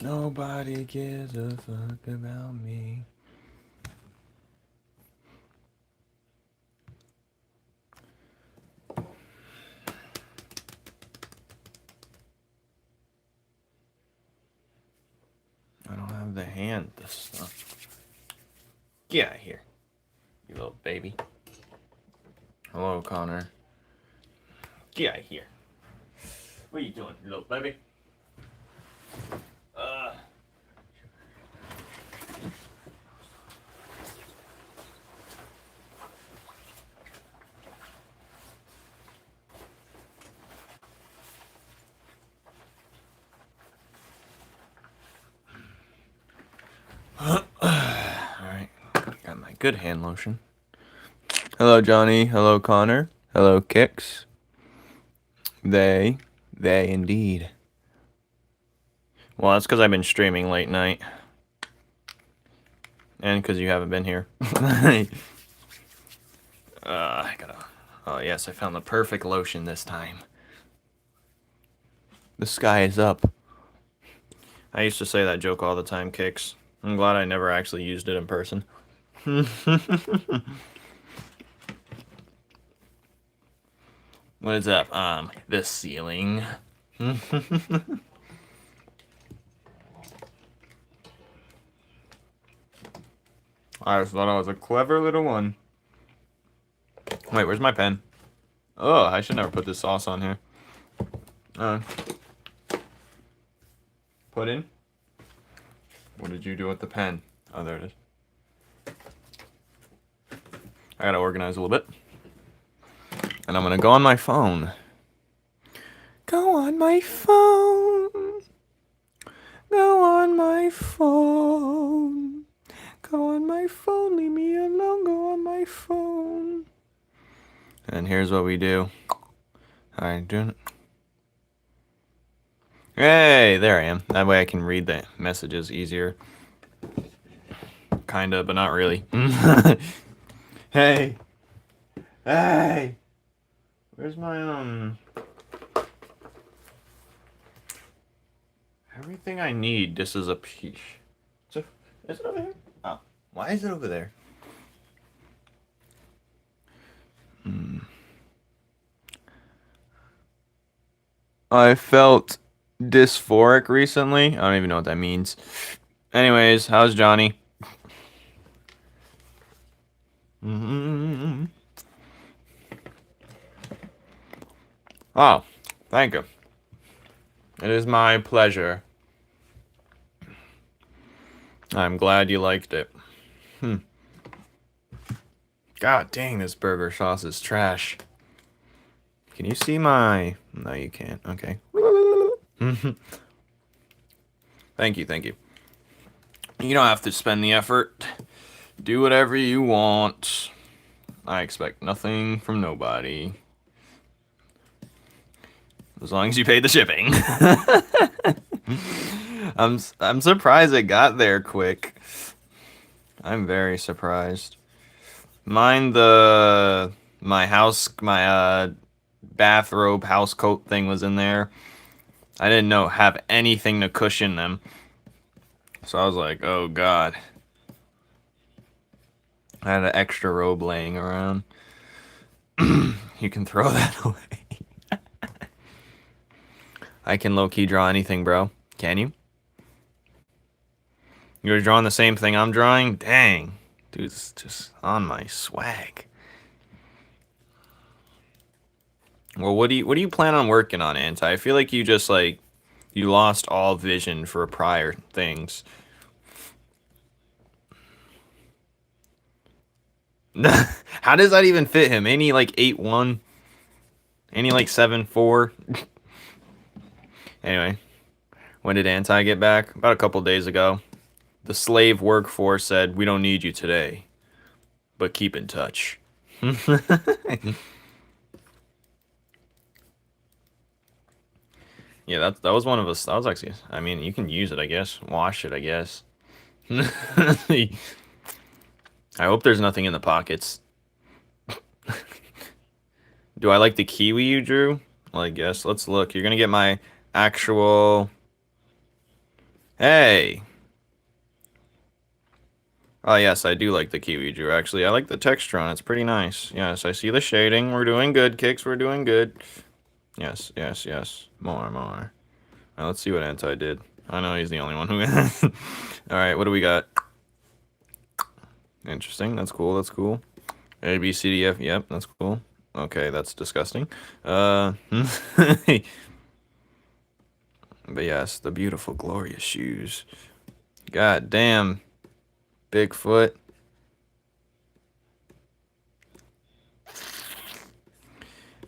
Nobody gives a fuck about me. I don't have the hand this stuff. Get out of here, you little baby. Hello, Connor. Get out of here. What are you doing, little baby? Alright, got my good hand lotion. Hello, Johnny. Hello, Connor. Hello, Kix. They indeed. Well, that's because I've been streaming late night. And because you haven't been here. I gotta... Oh, yes, I found the perfect lotion this time. The sky is up. I used to say that joke all the time, Kix. I'm glad I never actually used it in person. What is up? The ceiling. I just thought I was a clever little one. Wait, where's my pen? Oh, I should never put this sauce on here. Put in. What did you do with the pen? Oh, there it is. I gotta organize a little bit. And I'm gonna go on my phone. Go on my phone. Go on my phone. Go on my phone. Leave me alone. Go on my phone. And here's what we do. Alright, doing it. Hey, there I am. That way I can read the messages easier. Kinda, but not really. Hey. Hey. Where's my, everything I need, this is a piece. Is it over here? Oh, why is it over there? I felt dysphoric recently. I don't even know what that means. Anyways, how's Johnny? Oh, thank you. It is my pleasure. I'm glad you liked it. God dang, this burger sauce is trash. Can you see my... No, you can't. Okay. Thank you, thank you. You don't have to spend the effort. Do whatever you want. I expect nothing from nobody. As long as you pay the shipping. I'm surprised it got there quick. I'm very surprised. Mine, my bathrobe house coat thing was in there. I didn't have anything to cushion them. So I was like, oh god. I had an extra robe laying around. You can throw that away. I can low-key draw anything, bro. Can you? You're drawing the same thing I'm drawing? Dang. Dude's just on my swag. Well, what do you plan on working on, Anti? I feel like you just, like, you lost all vision for prior things. How does that even fit him? Ain't he like 8'1"? Ain't he like 7'4"? Anyway, when did Anti get back? About a couple days ago. The slave workforce said, we don't need you today, but keep in touch. Yeah, that was one of us. That was actually, I mean, you can use it, I guess. Wash it, I guess. I hope there's nothing in the pockets. Do I like the kiwi you drew? Well, I guess. Let's look. You're going to get my actual Hey! Oh, yes, I do like the Kiwi Drew, actually. I like the texture on it. It's pretty nice. Yes, I see the shading. We're doing good, Kicks. We're doing good. Yes, yes, yes. More, more. Now, let's see what Anti did. I know he's the only one who... Alright, what do we got? Interesting. That's cool. That's cool. A, B, C, D, F. Yep, that's cool. Okay, that's disgusting. But yes, the beautiful, glorious shoes. God damn. Bigfoot.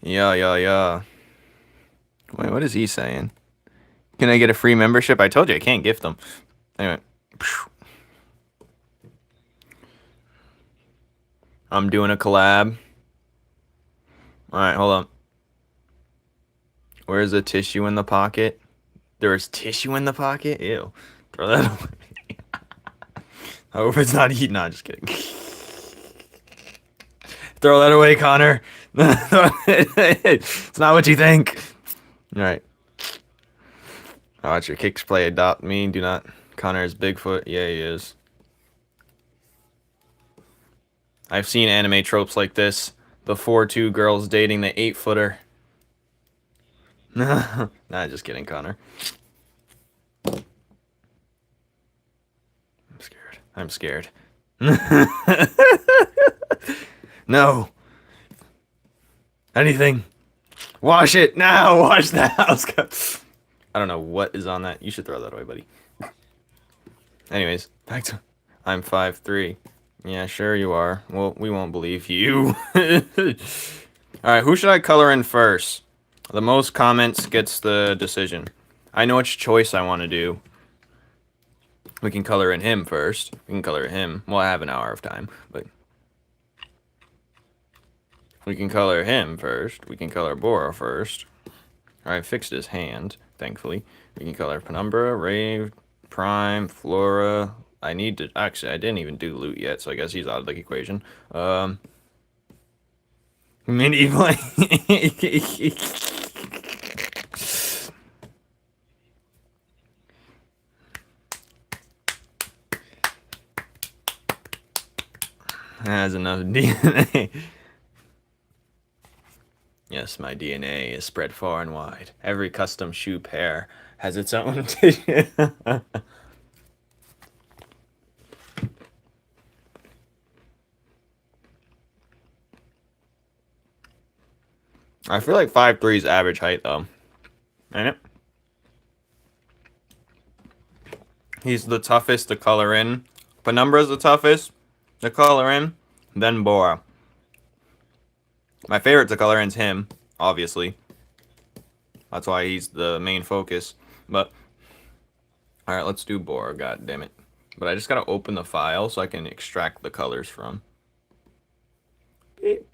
Yeah, yeah, yeah. Wait, what is he saying? Can I get a free membership? I told you I can't gift them. Anyway. I'm doing a collab. Alright, hold on. Where's the tissue in the pocket? There's tissue in the pocket? Ew. Throw that away. I hope it's not eaten. Nah, just kidding. Throw that away, Connor. It's not what you think. Alright. Watch your Kicks play Adopt Me. Do not. Connor is Bigfoot. Yeah, he is. I've seen anime tropes like this. The 4'2" girls dating the 8-footer. Nah, just kidding, Connor. I'm scared. I'm scared. No. Anything. Wash it now. Wash the house. I don't know what is on that. You should throw that away, buddy. Anyways, back to... I'm 5'3". Yeah, sure you are. Well, we won't believe you. Alright, who should I color in first? The most comments gets the decision. I know which choice I want to do. We can color in him first. We can color him. Well, I have an hour of time, but... We can color him first. We can color Bora first. Alright, fixed his hand, thankfully. We can color Penumbra, Rave, Prime, Flora. I need to... Actually, I didn't even do Loot yet, so I guess he's out of the equation. Medieval... Has enough DNA. Yes, my DNA is spread far and wide. Every custom shoe pair has its own tissue. I feel like 5'3" is average height, though. Ain't it? He's the toughest to color in. Penumbra's the toughest to color in. Then Bora. My favorite to color in is him, obviously. That's why he's the main focus. But, alright, let's do Bora, god damn it. But I just gotta open the file so I can extract the colors from. Beep.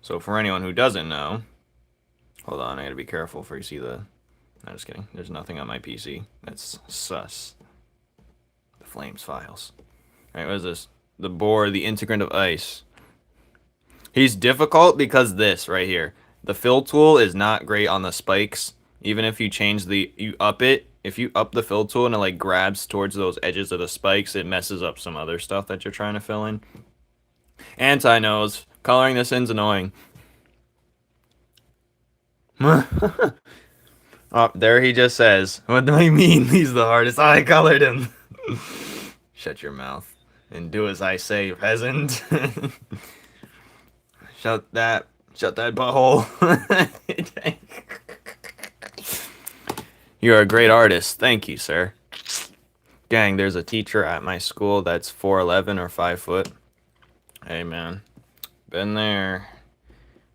So for anyone who doesn't know, hold on, I gotta be careful before you see the... No, just kidding. There's nothing on my PC. That's sus. The Flames files. Alright, what is this? The Boar, the Integrant of Ice. He's difficult because this right here. The fill tool is not great on the spikes. Even if you change the... You up it. If you up the fill tool and it like grabs towards those edges of the spikes, it messes up some other stuff that you're trying to fill in. Anti knows. Coloring this in's annoying. Oh, there he just says, what do I mean he's the hardest? I colored him. Shut your mouth and do as I say, peasant. Shut that butthole. You're a great artist. Thank you, sir. Gang, there's a teacher at my school that's 4'11" or 5 foot. Hey, man. Been there.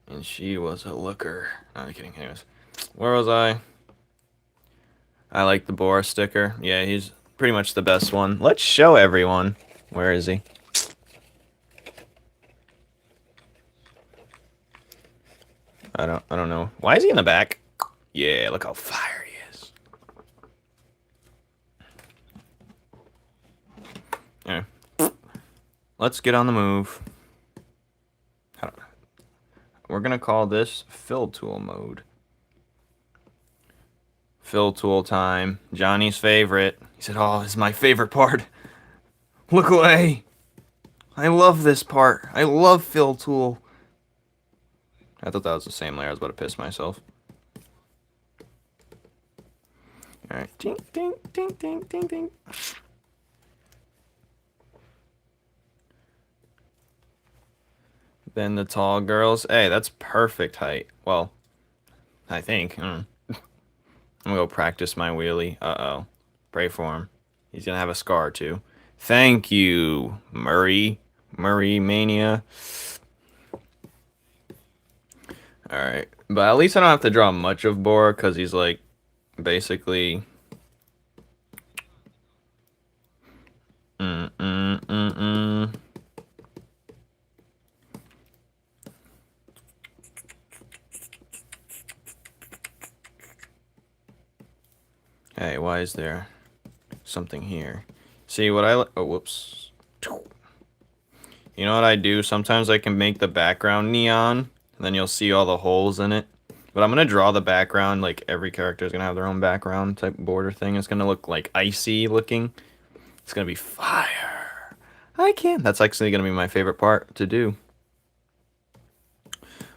And she was a looker. No, I'm kidding. Anyways. Where was I? I like the Bora sticker. Yeah, he's pretty much the best one. Let's show everyone. Where is he? I don't know. Why is he in the back? Yeah, look how fire he is. Anyway. Let's get on the move. We're gonna call this fill tool mode. fill tool time. Johnny's favorite. He said, "Oh, this is my favorite part. Look away. I love this part. I love fill tool." I thought that was the same layer. I was about to piss myself. Alright. Ding, ding, ding, ding, ding, ding. Then the tall girls. Hey, that's perfect height. Well, I think. I'm gonna go practice my wheelie. Uh-oh. Pray for him. He's gonna have a scar, too. Thank you, Murray. Murray Mania. Alright. But at least I don't have to draw much of Bor, because he's, like, basically... Hey, why is there something here? See, what I... Oh, whoops. You know what I do? Sometimes I can make the background neon, and then you'll see all the holes in it. But I'm going to draw the background, like every character is going to have their own background type border thing. It's going to look like icy looking. It's going to be fire. I can't. That's actually going to be my favorite part to do.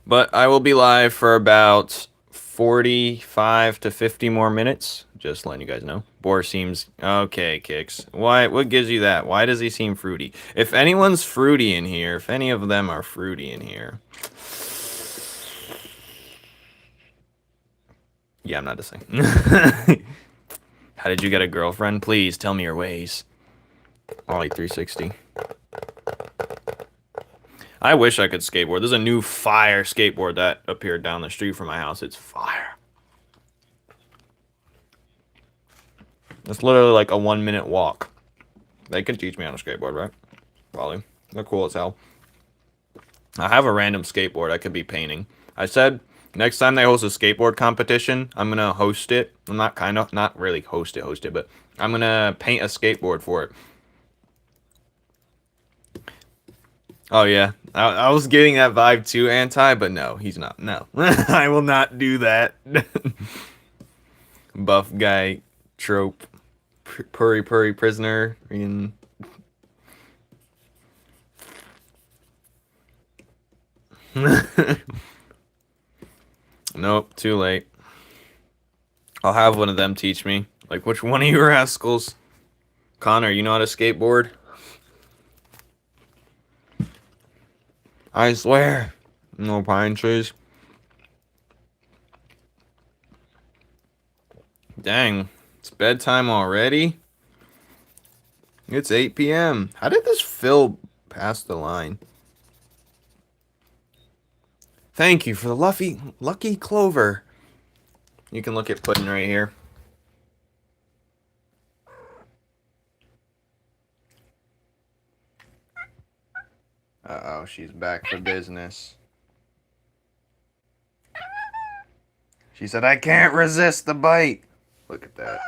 But I will be live for about 45 to 50 more minutes. Just letting you guys know. Bor seems... Okay, Kicks. Why? What gives you that? Why does he seem fruity? If anyone's fruity in here, if any of them are fruity in here... Yeah, I'm not dissing. How did you get a girlfriend? Please, tell me your ways. Ollie 360. I wish I could skateboard. There's a new fire skateboard that appeared down the street from my house. It's fire. It's literally like a 1-minute walk. They can teach me on a skateboard, right? Probably. They're cool as hell. I have a random skateboard I could be painting. I said next time they host a skateboard competition, I'm gonna host it. I'm not really host it, but I'm gonna paint a skateboard for it. Oh yeah, I was getting that vibe too, Anti, but no, he's not. No, I will not do that. Buff guy trope, purry prisoner. Nope, too late. I'll have one of them teach me. Like, which one of you rascals? Connor, you know how to skateboard? I swear. No pine trees. Dang, it's bedtime already? It's 8 p.m. How did this fill past the line? Thank you for the lucky clover. You can look at Puddin' right here. Uh-oh, she's back for business. She said, I can't resist the bite. Look at that.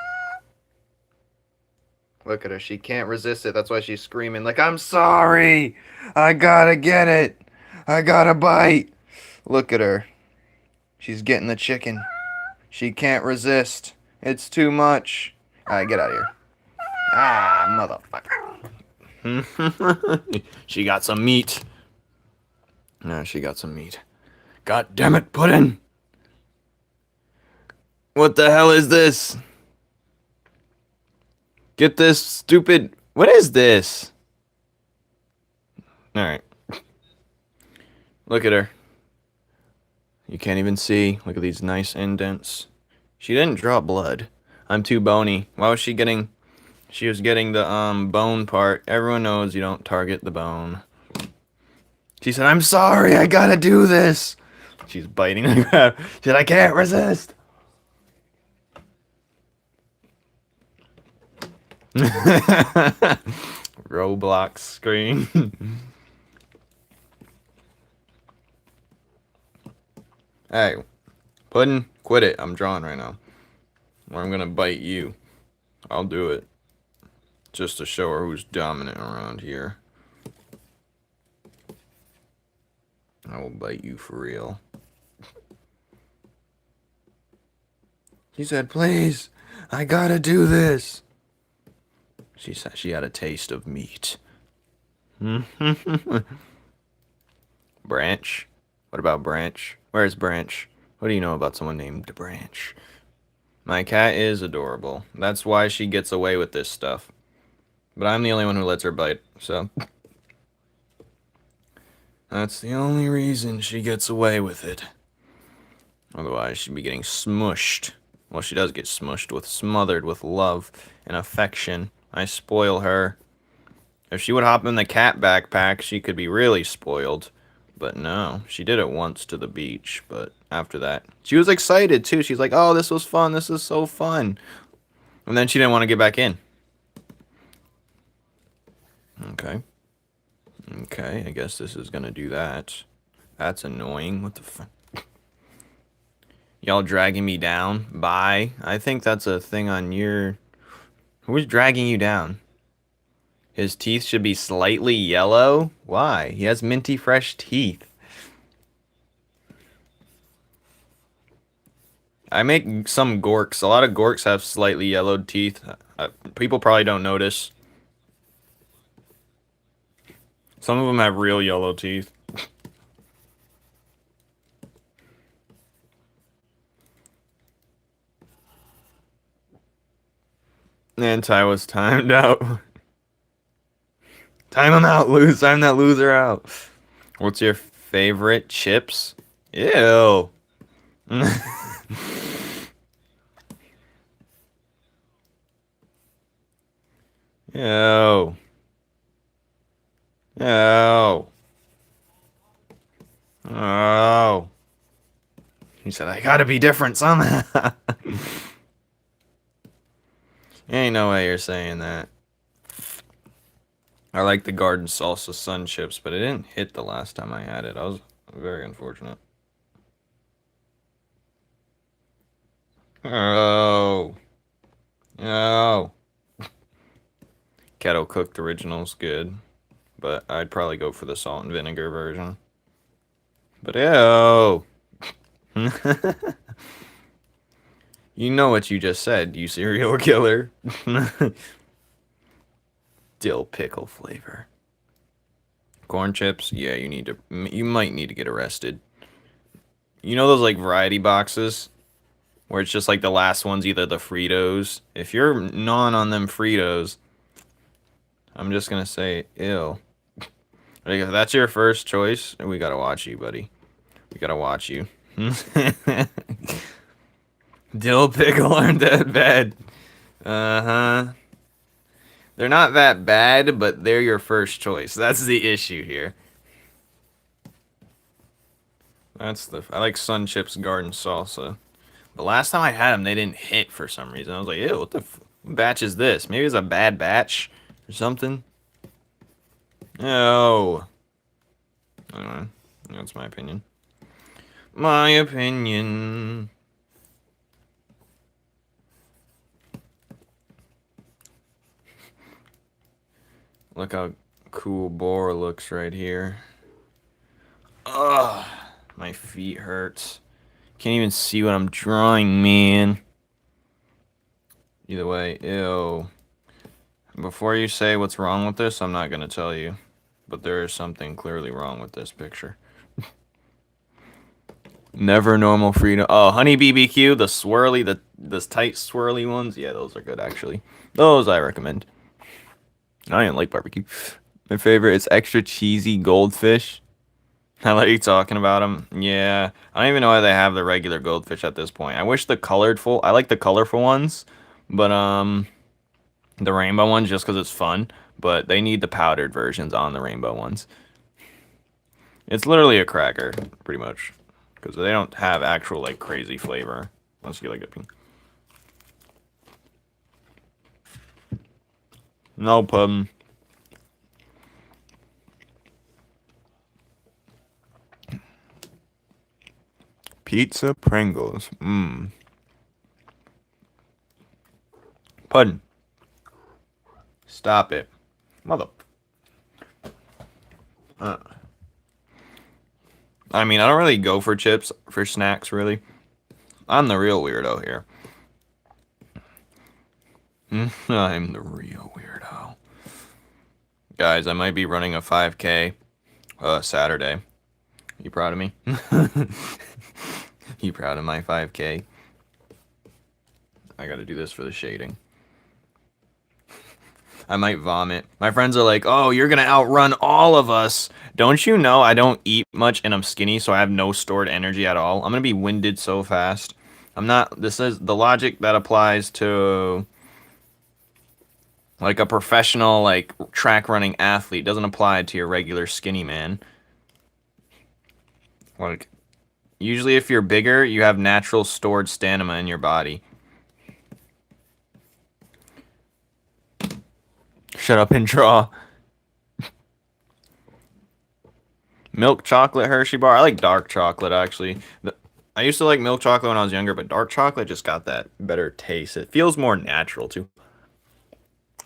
Look at her. She can't resist it. That's why she's screaming like, I'm sorry. I gotta get it. I gotta bite. Look at her. She's getting the chicken. She can't resist. It's too much. Alright, get out of here. Ah, motherfucker. She got some meat. No, she got some meat. God damn it, Puddin'. What the hell is this? Get this stupid... What is this? Alright. Look at her. You can't even see. Look at these nice indents. She didn't draw blood. I'm too bony. Why was she getting... She was getting the bone part. Everyone knows you don't target the bone. She said, I'm sorry, I gotta do this. She's biting the crap. She said, I can't resist. Roblox screen. Hey, Puddin', quit it. I'm drawing right now. Or I'm gonna bite you. I'll do it. Just to show her who's dominant around here. I will bite you for real. She said, please, I gotta do this. She said she had a taste of meat. Branch? What about Branch? Where's Branch? What do you know about someone named Branch? My cat is adorable. That's why she gets away with this stuff. But I'm the only one who lets her bite, so... That's the only reason she gets away with it. Otherwise, she'd be getting smushed. Well, she does get smushed with, smothered with love and affection. I spoil her. If she would hop in the cat backpack, she could be really spoiled. But no, she did it once to the beach, but after that, she was excited too. She's like, oh, this was fun. This is so fun. And then she didn't want to get back in. Okay. Okay, I guess this is gonna do that. That's annoying. What the fuck? Y'all dragging me down? Bye. I think that's a thing on your... Who's dragging you down? His teeth should be slightly yellow? Why? He has minty fresh teeth. I make some gorks. A lot of gorks have slightly yellowed teeth. People probably don't notice. Some of them have real yellow teeth. And Ty was timed out. Time him out, lose. Time that loser out. What's your favorite chips? Ew. Ew. Ew. Oh. He said, I gotta be different somehow. Ain't no way you're saying that. I like the garden salsa sun chips, but it didn't hit the last time I had it. I was very unfortunate. Oh. Oh. Kettle cooked original's good, but I'd probably go for the salt and vinegar version. But ew. You know what you just said, you serial killer. Dill pickle flavor. Corn chips? Yeah, you might need to get arrested. You know those like variety boxes? Where it's just like the last one's either the Fritos. If you're gnawing on them Fritos, I'm just gonna say, ew. Like, if that's your first choice, we gotta watch you, buddy. We gotta watch you. Dill pickle aren't that bad. Uh-huh. They're not that bad, but they're your first choice. That's the issue here. I like Sun Chips Garden Salsa. The last time I had them, they didn't hit for some reason. I was like, ew, what batch is this? Maybe it's a bad batch or something. No. Anyway, that's my opinion. My opinion. Look how cool Boar looks right here. Ugh, my feet hurts. Can't even see what I'm drawing, man. Either way, ew. Before you say what's wrong with this, I'm not gonna tell you. But there is something clearly wrong with this picture. Never normal freedom. Oh, Honey BBQ, the swirly, the tight swirly ones. Yeah, those are good actually. Those I recommend. I didn't like barbecue. My favorite is extra cheesy goldfish. I like you talking about them. Yeah, I don't even know why they have the regular goldfish at this point. I wish I like the colorful ones, but the rainbow ones just because it's fun. But they need the powdered versions on the rainbow ones. It's literally a cracker, pretty much, because they don't have actual like crazy flavor unless you like it. No problem. Pizza Pringles. Puddin'. Stop it. Mother. I mean, I don't really go for chips for snacks, really. I'm the real weirdo here. I'm the real weirdo. Guys, I might be running a 5K Saturday. You proud of me? You proud of my 5K? I gotta do this for the shading. I might vomit. My friends are like, oh, you're gonna outrun all of us. Don't you know I don't eat much and I'm skinny, so I have no stored energy at all? I'm gonna be winded so fast. I'm not, this is the logic that applies to like a professional, like track running athlete. Doesn't apply to your regular skinny man. Like, usually if you're bigger, you have natural stored stamina in your body. Shut up and draw. Milk chocolate Hershey bar. I like dark chocolate, actually. I used to like milk chocolate when I was younger, but dark chocolate just got that better taste. It feels more natural, too.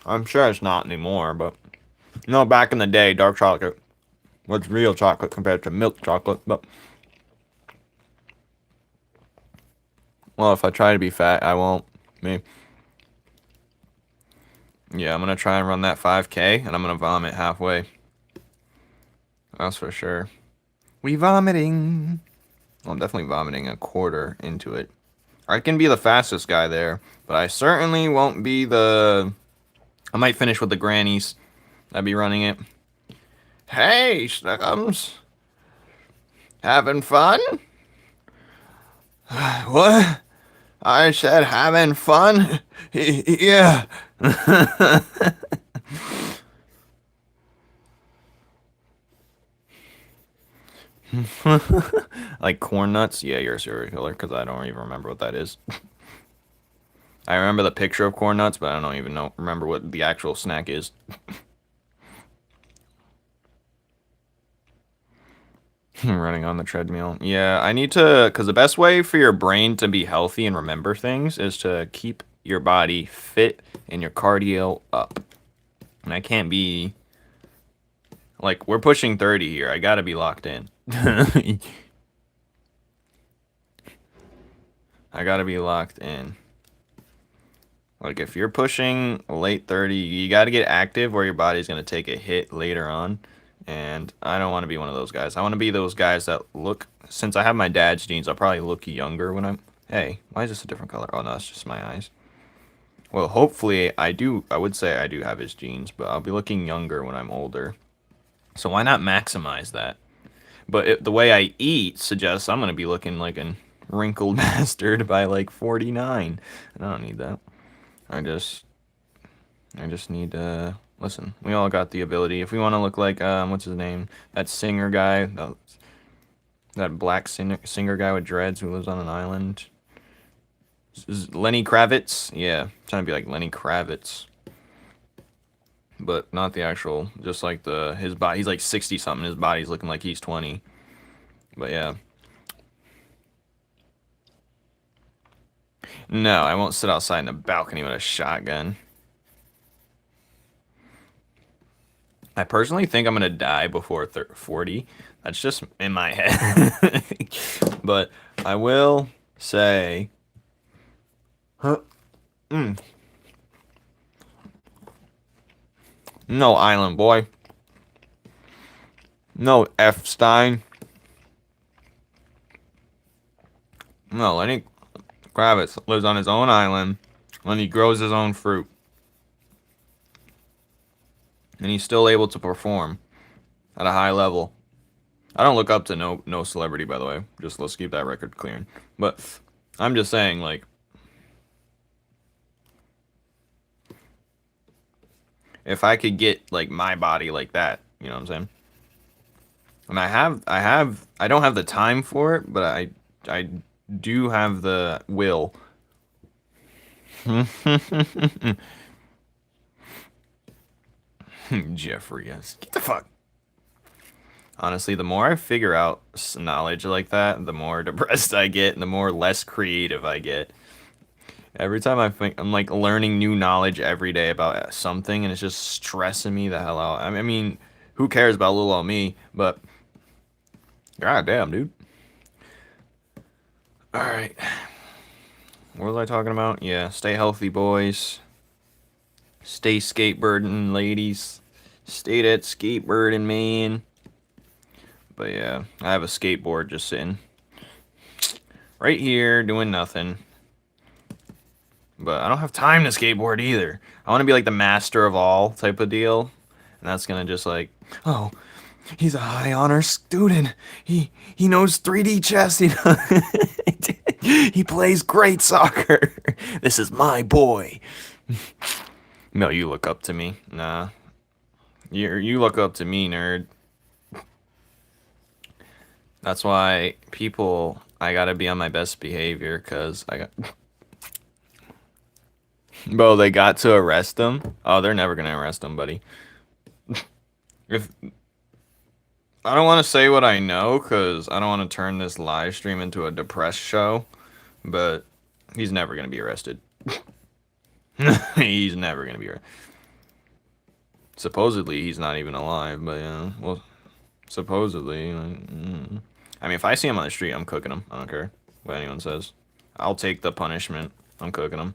I'm sure it's not anymore, but... No, back in the day, dark chocolate was real chocolate compared to milk chocolate, but... Well, if I try to be fat, I won't. Me. Yeah, I'm gonna try and run that 5K, and I'm gonna vomit halfway. That's for sure. We vomiting. Well, I'm definitely vomiting a quarter into it. I can be the fastest guy there, but I certainly won't be the... I might finish with the grannies. I'd be running it. Hey, Snuggums. Having fun? What? I said having fun? Yeah. Like corn nuts? Yeah, you're a serial killer, because I don't even remember what that is. I remember the picture of corn nuts, but I don't even remember what the actual snack is. Running on the treadmill. Yeah, I need to, because the best way for your brain to be healthy and remember things is to keep your body fit and your cardio up. And I can't be, like, we're pushing 30 here. I gotta be locked in. I gotta be locked in. Like, if you're pushing late 30, you gotta get active or your body's gonna take a hit later on. And I don't want to be one of those guys. I want to be those guys that look... Since I have my dad's genes, I'll probably look younger when I'm... Hey, why is this a different color? Oh, no, it's just my eyes. Well, hopefully, I would say I do have his genes, but I'll be looking younger when I'm older. So why not maximize that? But the way I eat suggests I'm going to be looking like a wrinkled bastard by, like, 49. And I don't need that. I just need to... Listen, we all got the ability. If we want to look like, what's his name? That singer guy. That black singer guy with dreads who lives on an island. Is Lenny Kravitz? Yeah, I'm trying to be like Lenny Kravitz. But not the actual, just like his body. He's like 60 something. His body's looking like he's 20. But yeah. No, I won't sit outside in the balcony with a shotgun. I personally think I'm going to die before 40. That's just in my head. But I will say... No, Island Boy. No, F. Stein. No, Lenny Kravitz lives on his own island and he grows his own fruit. And he's still able to perform at a high level. I don't look up to no celebrity, by the way. Just let's keep that record clear. But I'm just saying, like, if I could get like my body like that, you know what I'm saying? And I don't have the time for it, but I do have the will. Jeffrey, yes. Get the fuck. Honestly, the more I figure out knowledge like that, the more depressed I get, and the more less creative I get. Every time I'm like learning new knowledge every day about something, and it's just stressing me the hell out. I mean, who cares about little old me? But goddamn, dude. All right. What was I talking about? Yeah, stay healthy, boys. Stay skateboarding, ladies. Stay that skateboarding, man. But yeah, I have a skateboard just sitting right here doing nothing. But I don't have time to skateboard either. I want to be like the master of all type of deal. And that's gonna just like, oh, he's a high honor student. He knows 3D chess. He plays great soccer. This is my boy. No, you look up to me. Nah. You look up to me, nerd. That's why people, I gotta be on my best behavior, cause I got... Bro, they got to arrest him? Oh, they're never gonna arrest him, buddy. If I don't want to say what I know, cause I don't want to turn this live stream into a depressed show, but he's never gonna be arrested. He's never gonna be arrested. Supposedly, he's not even alive, but yeah, well, supposedly. I mean, if I see him on the street, I'm cooking him. I don't care what anyone says. I'll take the punishment. I'm cooking him.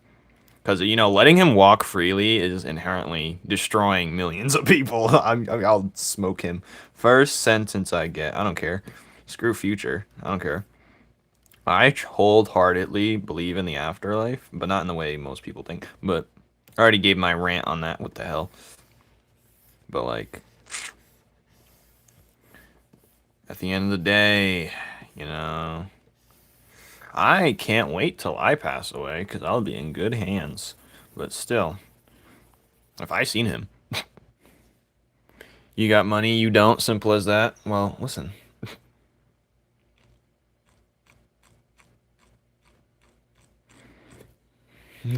Because, you know, letting him walk freely is inherently destroying millions of people. I'll smoke him. First sentence I get. I don't care. Screw future. I don't care. I wholeheartedly believe in the afterlife, but not in the way most people think. But I already gave my rant on that. What the hell? But, like, at the end of the day, you know, I can't wait till I pass away, because I'll be in good hands. But still, if I seen him, you got money, you don't, simple as that. Well, listen.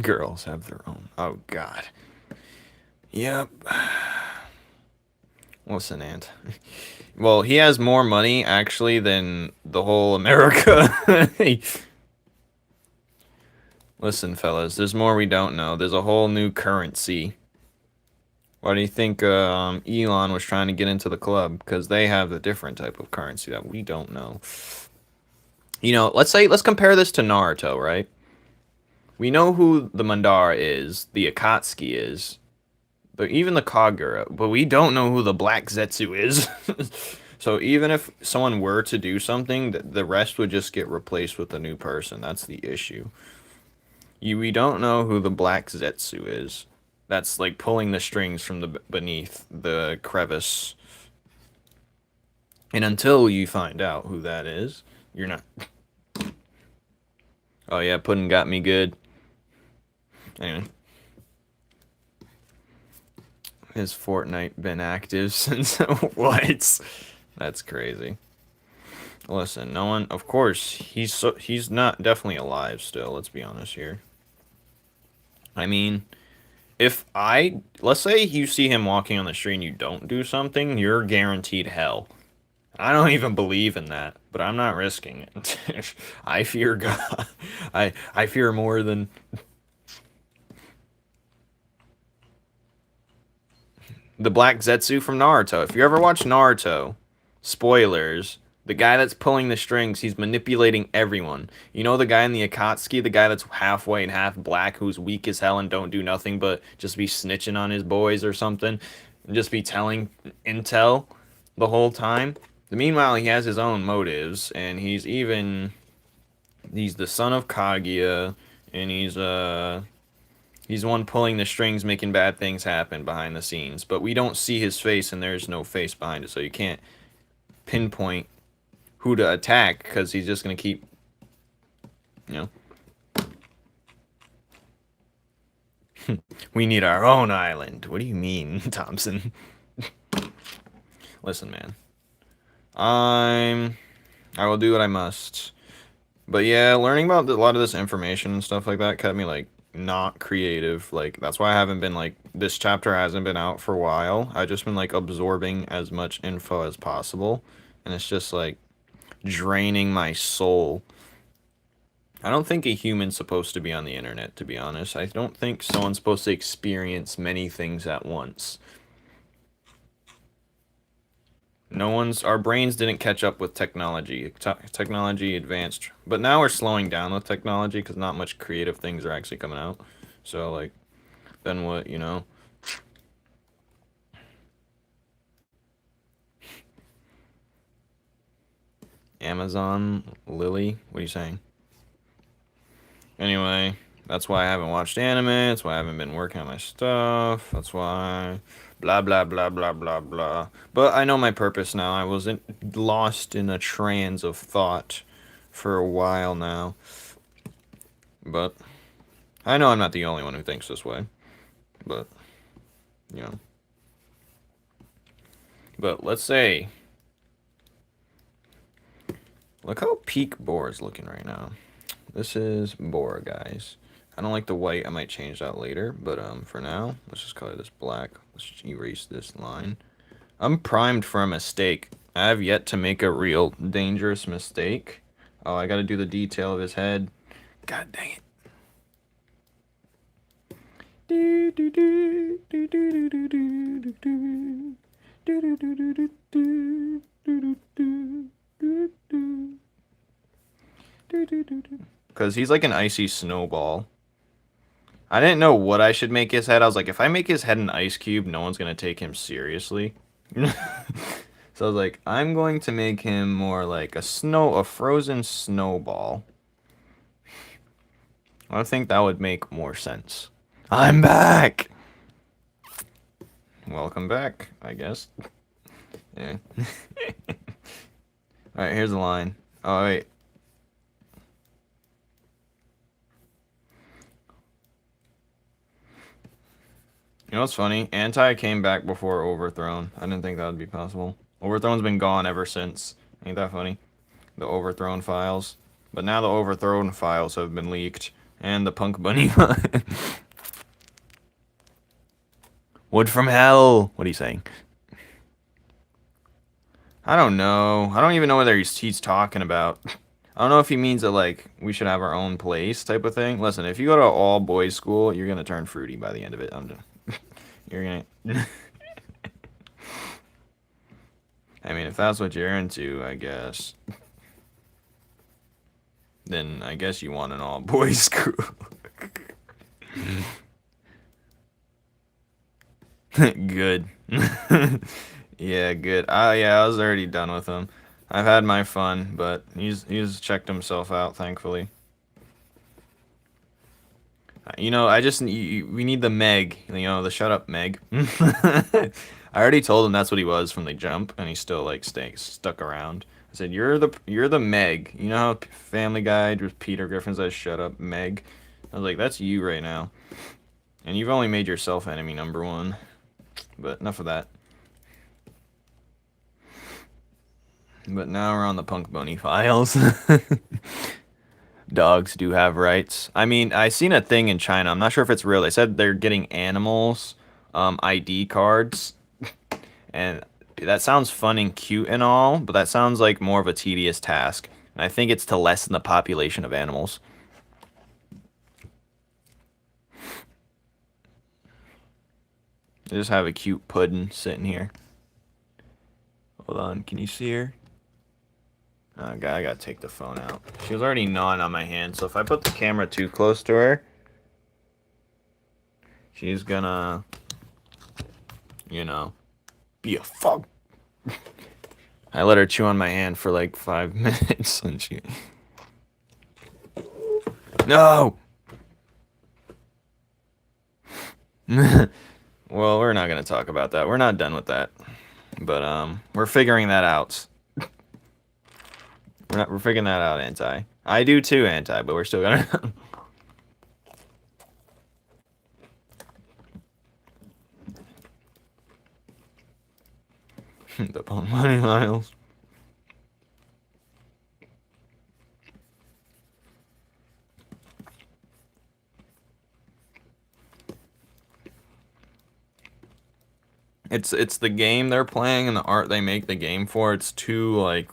Girls have their own. Oh, God. Yep. Listen, Ant. Well, he has more money, actually, than the whole America. Listen, fellas, there's more we don't know. There's a whole new currency. Why do you think Elon was trying to get into the club? Because they have a different type of currency that we don't know. You know, let's compare this to Naruto, right? We know who the Mandara is, the Akatsuki is, but even the Kagura, but we don't know who the Black Zetsu is. So even if someone were to do something, the rest would just get replaced with a new person. That's the issue. We don't know who the Black Zetsu is. That's like pulling the strings from the beneath the crevice. And until you find out who that is, you're not... Oh yeah, Puddin' got me good. Anyway. Has Fortnite been active since... What? That's crazy. Listen, no one... Of course, he's not definitely alive still, let's be honest here. I mean, if let's say you see him walking on the street and you don't do something, you're guaranteed hell. I don't even believe in that, but I'm not risking it. I fear God. I fear more than... The Black Zetsu from Naruto. If you ever watch Naruto, spoilers, the guy that's pulling the strings, he's manipulating everyone. You know the guy in the Akatsuki, the guy that's halfway and half black, who's weak as hell and don't do nothing but just be snitching on his boys or something, and just be telling intel the whole time? Meanwhile, he has his own motives, and he's the son of Kaguya, and he's the one pulling the strings, making bad things happen behind the scenes. But we don't see his face, and there's no face behind it, so you can't pinpoint who to attack, because he's just going to keep, you know. We need our own island. What do you mean, Thompson? Listen, man. I will do what I must. But yeah, learning about a lot of this information and stuff like that kept me, like, not creative. Like, that's why I haven't been, like, this chapter hasn't been out for a while. I've just been, like, absorbing as much info as possible. And it's just, like, draining my soul. I don't think a human's supposed to be on the internet, to be honest. I don't think someone's supposed to experience many things at once. Our brains didn't catch up with technology. Technology advanced, but now we're slowing down with technology because not much creative things are actually coming out. So, like, then what, you know? Amazon Lily? What are you saying? Anyway, that's why I haven't watched anime. That's why I haven't been working on my stuff. That's why blah blah blah blah blah blah. But I know my purpose now. I wasn't lost in a trance of thought for a while now. But I know I'm not the only one who thinks this way. But you know. But let's say, look how peak Boar is looking right now. This is Boar, guys. I don't like the white. I might change that later. But for now, let's just color this black. Let's just erase this line. I'm primed for a mistake. I have yet to make a real dangerous mistake. Oh, I gotta do the detail of his head. God dang it. Because he's like an icy snowball. I didn't know what I should make his head. I was like, if I make his head an ice cube, no one's going to take him seriously. So I was like, I'm going to make him more like a frozen snowball. I think that would make more sense. I'm back! Welcome back, I guess. Yeah. Alright, here's the line. Oh, wait. You know what's funny? Anti came back before Overthrown. I didn't think that would be possible. Overthrown's been gone ever since. Ain't that funny? The Overthrown files. But now the Overthrown files have been leaked. And the Punk Bunny. Wood from hell! What are you saying? I don't know. I don't even know whether he's talking about. I don't know if he means that, like, we should have our own place type of thing. Listen, if you go to all boys school, you're gonna turn fruity by the end of it. You're gonna... I mean, if that's what you're into, I guess. Then I guess you want an all boys school. Good. Yeah, good. Yeah, I was already done with him. I've had my fun, but he's checked himself out, thankfully. You know, we need the Meg, you know, the shut up Meg. I already told him that's what he was from the jump, and he's still like stuck around. I said, you're the Meg. You know how Family Guy with Peter Griffin says, shut up Meg? I was like, that's you right now. And you've only made yourself enemy #1. But enough of that. But now we're on the Punk Bunny files. Dogs do have rights. I mean, I seen a thing in China. I'm not sure if it's real. They said they're getting animals ID cards. And that sounds fun and cute and all, but that sounds like more of a tedious task. And I think it's to lessen the population of animals. I just have a cute puddin' sitting here. Hold on, can you see her? Oh, I gotta take the phone out. She was already gnawing on my hand, so if I put the camera too close to her, she's gonna, you know, be a fuck. I let her chew on my hand for like 5 minutes, and she... No! Well, we're not gonna talk about that. We're not done with that. But, we're figuring that out. We're figuring that out, Anti. I do too, Anti, but we're still gonna... The Punk Bunny Miles. It's the game they're playing and the art they make the game for. It's too, like...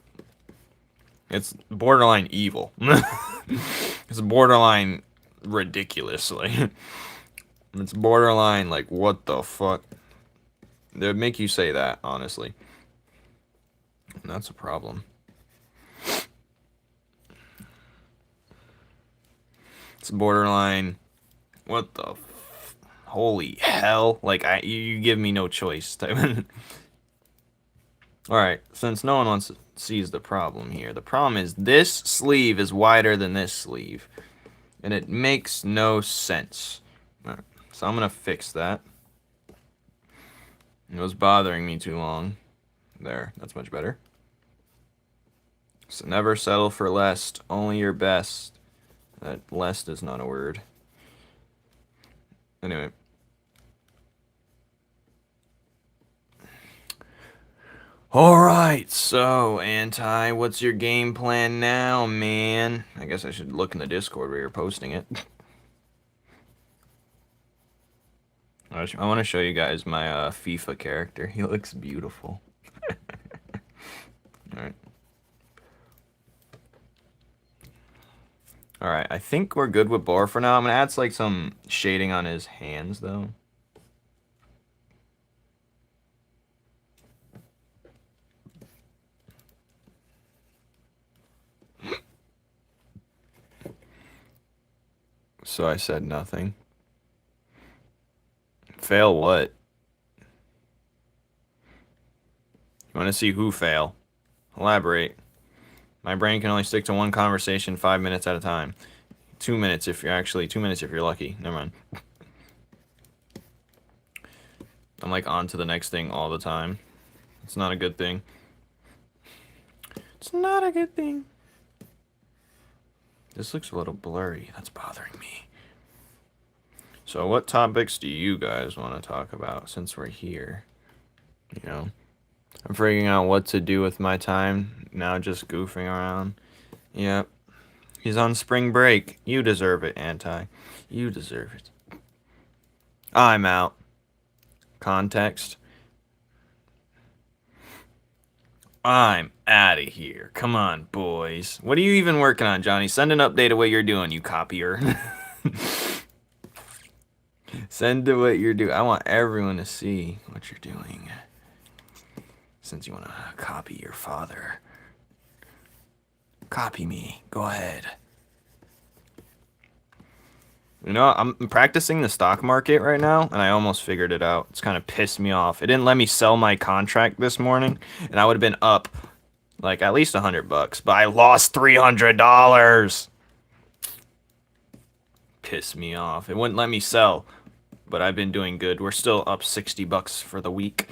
It's borderline evil. It's borderline ridiculous. Like, it's borderline, like, what the fuck? They would make you say that, honestly. And that's a problem. It's borderline, what the holy hell? Like, you give me no choice. Alright, since no one wants sees the problem here. The problem is this sleeve is wider than this sleeve. And it makes no sense. All right, so I'm going to fix that. It was bothering me too long. There, that's much better. So never settle for less, only your best. That less is not a word. Anyway. Alright, so, Anti, what's your game plan now, man? I guess I should look in the Discord where you're posting it. I want to show you guys my FIFA character. He looks beautiful. Alright. Alright, I think we're good with Boar for now. I'm going to add like some shading on his hands, though. So I said nothing. Fail what? You want to see who fail? Elaborate. My brain can only stick to one conversation 5 minutes at a time. 2 minutes if you're actually 2 minutes if you're lucky. Never mind. I'm like on to the next thing all the time. It's not a good thing. It's not a good thing. This looks a little blurry. That's bothering me. So what topics do you guys want to talk about since we're here? You know, I'm figuring out what to do with my time. Now just goofing around. Yep. He's on spring break. You deserve it, Anti. You deserve it. I'm out. Context. I'm out of here. Come on, boys. What are you even working on, Johnny? Send an update of what you're doing, you copier. Send to what you're doing. I want everyone to see what you're doing. Since you want to copy your father. Copy me. Go ahead. You know, I'm practicing the stock market right now, and I almost figured it out. It's kind of pissed me off. It didn't let me sell my contract this morning, and I would have been up like at least $100, but I lost $300. Pissed me off. It wouldn't let me sell, but I've been doing good. We're still up $60 for the week.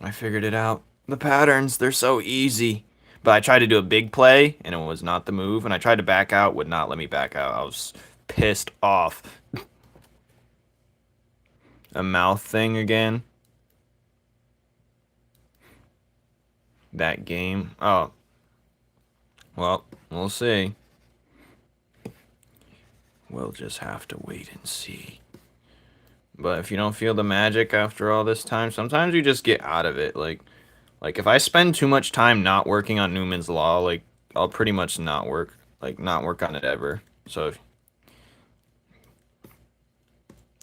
I figured it out. The patterns, they're so easy. But I tried to do a big play, and it was not the move. And I tried to back out, would not let me back out. I was pissed off. A mouth thing again. That game. Oh. Well, we'll see. We'll just have to wait and see. But if you don't feel the magic after all this time, sometimes you just get out of it. Like if I spend too much time not working on Newman's Law, like, I'll pretty much not work on it ever. So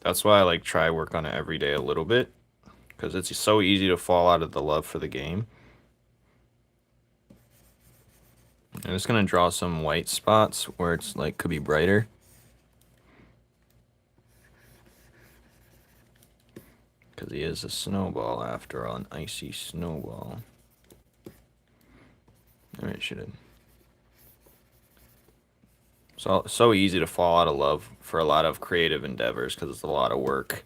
that's why I like try work on it every day a little bit, because it's so easy to fall out of the love for the game. I'm just gonna draw some white spots where it's like could be brighter. Because he is a snowball after all, an icy snowball. Alright, should have. So easy to fall out of love for a lot of creative endeavors because it's a lot of work.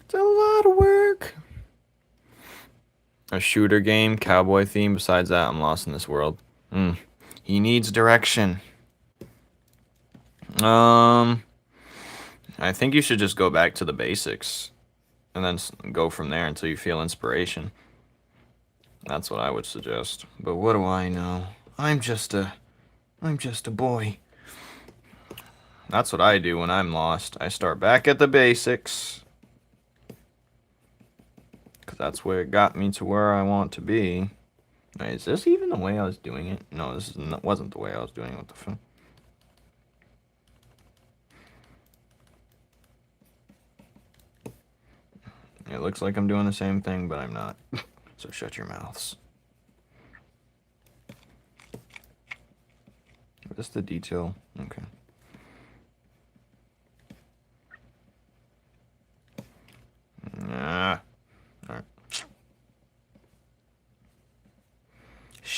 It's a lot of work. A shooter game, cowboy theme. Besides that, I'm lost in this world. He needs direction. I think you should just go back to the basics. And then go from there until you feel inspiration. That's what I would suggest. But what do I know? I'm just a boy. That's what I do when I'm lost. I start back at the basics. Because that's where it got me to where I want to be. Wait, is this even the way I was doing it? No, this wasn't the way I was doing it. What the fuck? It looks like I'm doing the same thing, but I'm not. So shut your mouths. Is this the detail? Okay.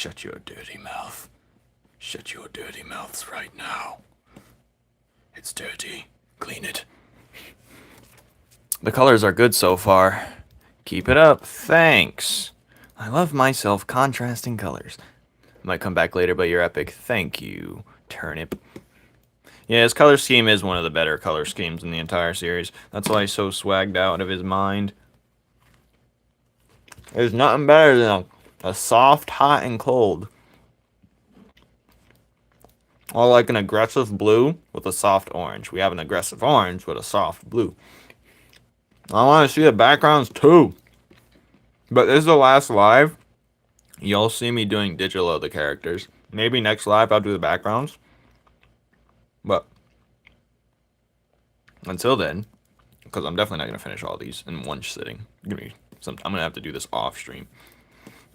Shut your dirty mouth. Shut your dirty mouths right now. It's dirty. Clean it. The colors are good so far. Keep it up. Thanks. I love myself contrasting colors. Might come back later, but you're epic. Thank you, Turnip. Yeah, his color scheme is one of the better color schemes in the entire series. That's why he's so swagged out of his mind. There's nothing better than a soft, hot, and cold. Or like an aggressive blue with a soft orange. We have an aggressive orange with a soft blue. I want to see the backgrounds too. But this is the last live. You'll see me doing digital of the characters. Maybe next live I'll do the backgrounds. But until then, because I'm definitely not going to finish all these in one sitting. Give me some. I'm going to have to do this off stream.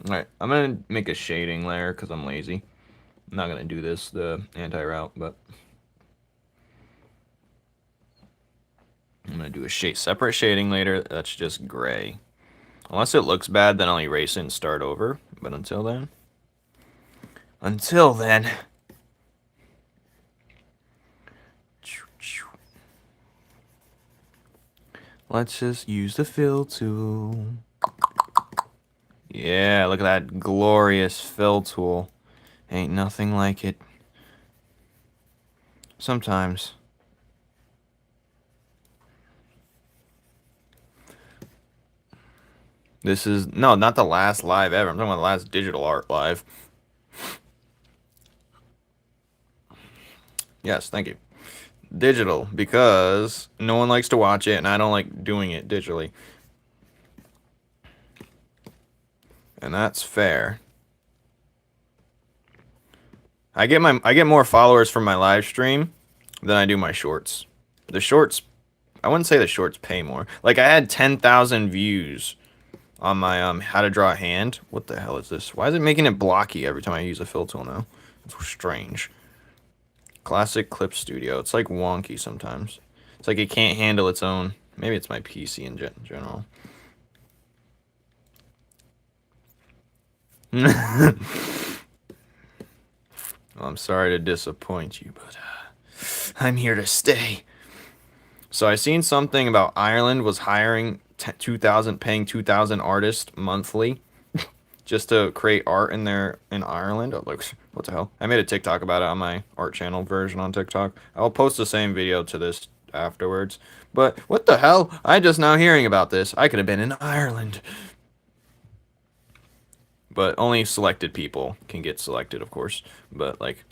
Alright, I'm going to make a shading layer because I'm lazy. I'm not going to do this, the anti-route, but I'm going to do a separate shading layer that's just gray. Unless it looks bad, then I'll erase it and start over. But until then, let's just use the fill tool. Yeah, look at that glorious fill tool. Ain't nothing like it. Sometimes. This is, no, not the last live ever. I'm talking about the last digital art live. Yes, thank you. Digital, because no one likes to watch it, and I don't like doing it digitally. And that's fair. I get more followers from my live stream than I do my shorts. The shorts, I wouldn't say the shorts pay more. Like, I had 10,000 views on my how to draw a hand. What the hell is this? Why is it making it blocky every time I use a fill tool now? It's strange. Classic Clip Studio. It's like wonky sometimes. It's like it can't handle its own. Maybe it's my PC in general. Well, I'm sorry to disappoint you, but I'm here to stay. So I seen something about Ireland was hiring 2,000, paying 2,000 artists monthly just to create art in Ireland. Oh, like, what the hell? I made a TikTok about it on my art channel version on TikTok. I'll post the same video to this afterwards. But what the hell? I just now hearing about this. I could have been in Ireland. But only selected people can get selected, of course. But, like,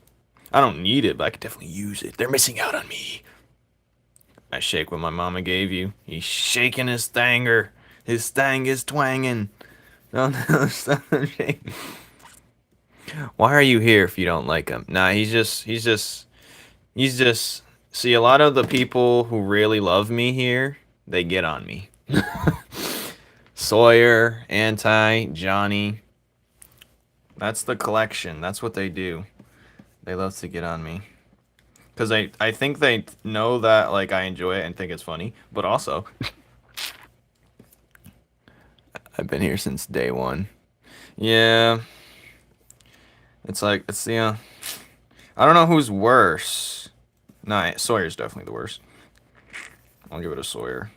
I don't need it, but I could definitely use it. They're missing out on me. I shake what my mama gave you. He's shaking his thanger. His thang is twanging. Don't stop shaking. Why are you here if you don't like him? Nah, he's just, see, a lot of the people who really love me here, they get on me. Sawyer, Anti, Johnny. That's the collection. That's what they do. They love to get on me. Because I think they know that, like, I enjoy it and think it's funny. But also, I've been here since day one. Yeah. It's like, it's, yeah. I don't know who's worse. Nah, Sawyer's definitely the worst. I'll give it a Sawyer.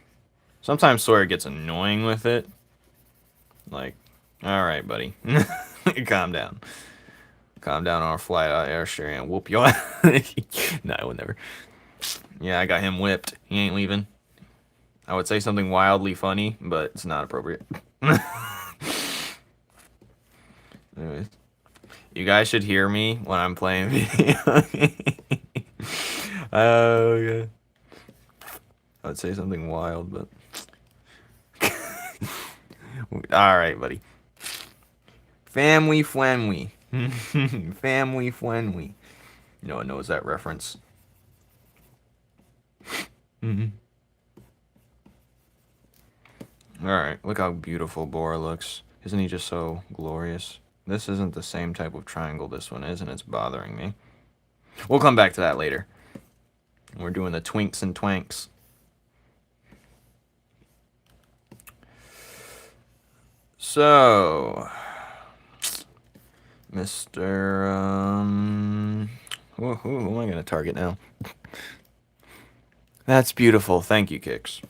Sometimes Sawyer gets annoying with it. Like, alright, buddy. Calm down. Calm down on our flight out airstream and whoop your ass. No, I would never. Yeah, I got him whipped. He ain't leaving. I would say something wildly funny, but it's not appropriate. Anyways. You guys should hear me when I'm playing video. Oh, okay. I would say something wild, but... Alright, buddy. Family friendly. Family friendly. No one knows that reference. Alright, look how beautiful Bora looks. Isn't he just so glorious? This isn't the same type of triangle this one is, and it's bothering me. We'll come back to that later. We're doing the twinks and twanks. So... Mr. Who am I going to target now? That's beautiful. Thank you, Kix.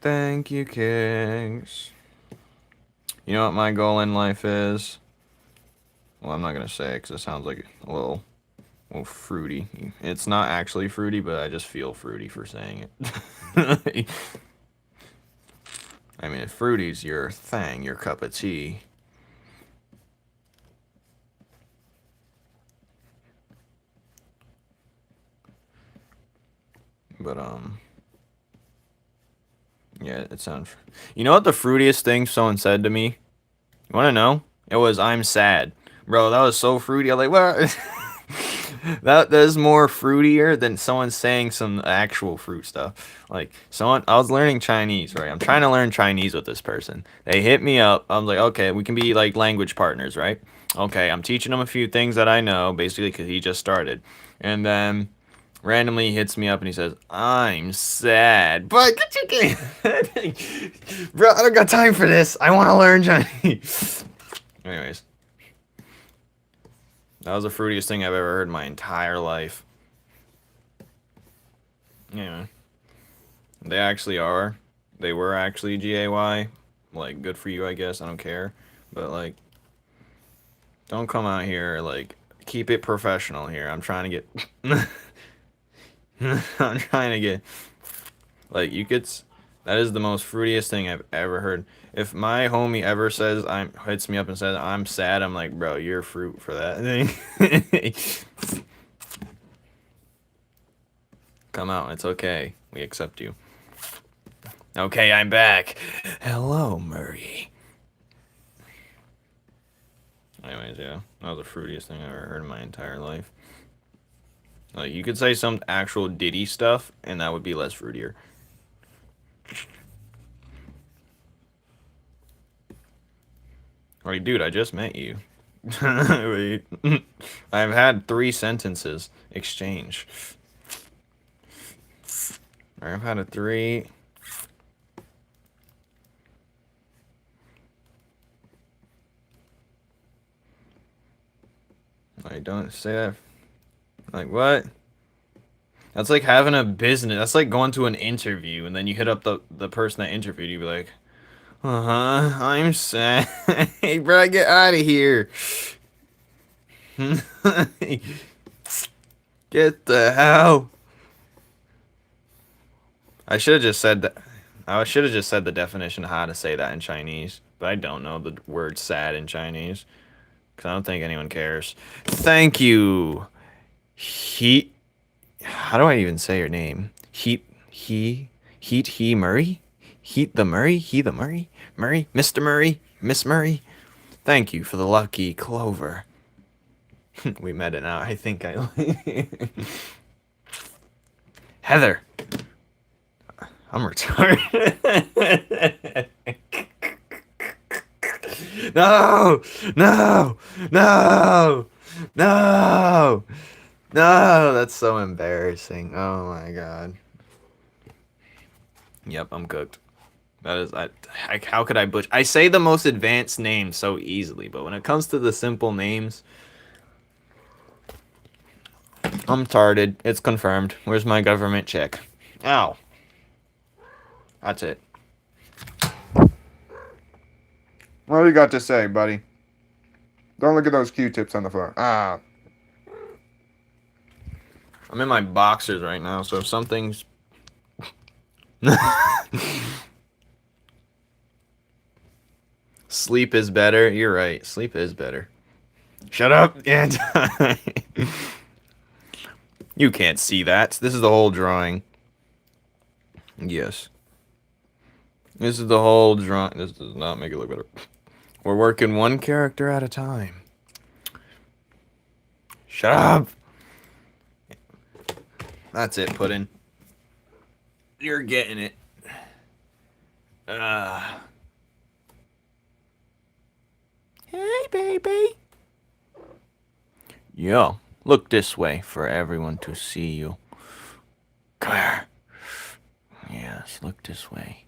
Thank you, Kix. You know what my goal in life is? Well, I'm not going to say it because it sounds like a little fruity. It's not actually fruity, but I just feel fruity for saying it. I mean, if fruity's your thing, your cup of tea. But, yeah, it sounds... You know what the fruitiest thing someone said to me? You want to know? It was, I'm sad. Bro, that was so fruity. I was like, what? That is more fruitier than someone saying some actual fruit stuff. Like, I was learning Chinese, right? I'm trying to learn Chinese with this person. They hit me up. I'm like, okay, we can be, like, language partners, right? Okay, I'm teaching him a few things that I know, basically, because he just started. And then... randomly he hits me up and he says, I'm sad. But bro, I don't got time for this. I want to learn Chinese. Anyways. That was the fruitiest thing I've ever heard in my entire life. Anyway. They actually are. They were actually GAY. Like, good for you, I guess. I don't care. But, like, don't come out here, like, keep it professional here. I'm trying to get... I'm trying to get, like, you could, that is the most fruitiest thing I've ever heard. If my homie ever says, hits me up and says, I'm sad, I'm like, bro, you're fruit for that thing. Come out, it's okay. We accept you. Okay, I'm back. Hello, Murray. Anyways, yeah, that was the fruitiest thing I've ever heard in my entire life. Like, you could say some actual Diddy stuff, and that would be less fruitier. Like, dude, I just met you. Wait. I've had 3 sentences exchange. I've had a 3... Like, don't say that. Like, what? That's like having a business. That's like going to an interview, and then you hit up the person that interviewed you, be like, uh-huh, I'm sad. Hey, bro, get out of here. Get the hell. I should have just said that. I should have just said the definition of how to say that in Chinese, but I don't know the word sad in Chinese, because I don't think anyone cares. Thank you. How do I even say your name? He Murray? He the Murray? Murray? Mr. Murray? Miss Murray? Thank you for the lucky clover. We met it now. I think I... Heather. I'm retarded. No! No! No! No! No! That's so embarrassing. Oh my god. Yep, I'm cooked. That is... how could I butcher... I say the most advanced names so easily, but when it comes to the simple names... I'm retarded. It's confirmed. Where's my government check? Ow. That's it. What do you got to say, buddy? Don't look at those Q-tips on the floor. Ah. I'm in my boxers right now, so if something's... Sleep is better. You're right. Sleep is better. Shut up. Yeah. You can't see that. This is the whole drawing. Yes. This is the whole drawing. This does not make it look better. We're working one character at a time. Shut up. That's it, Puddin'. You're getting it. Hey, baby. Yo, look this way for everyone to see you. Come here. Yes, look this way.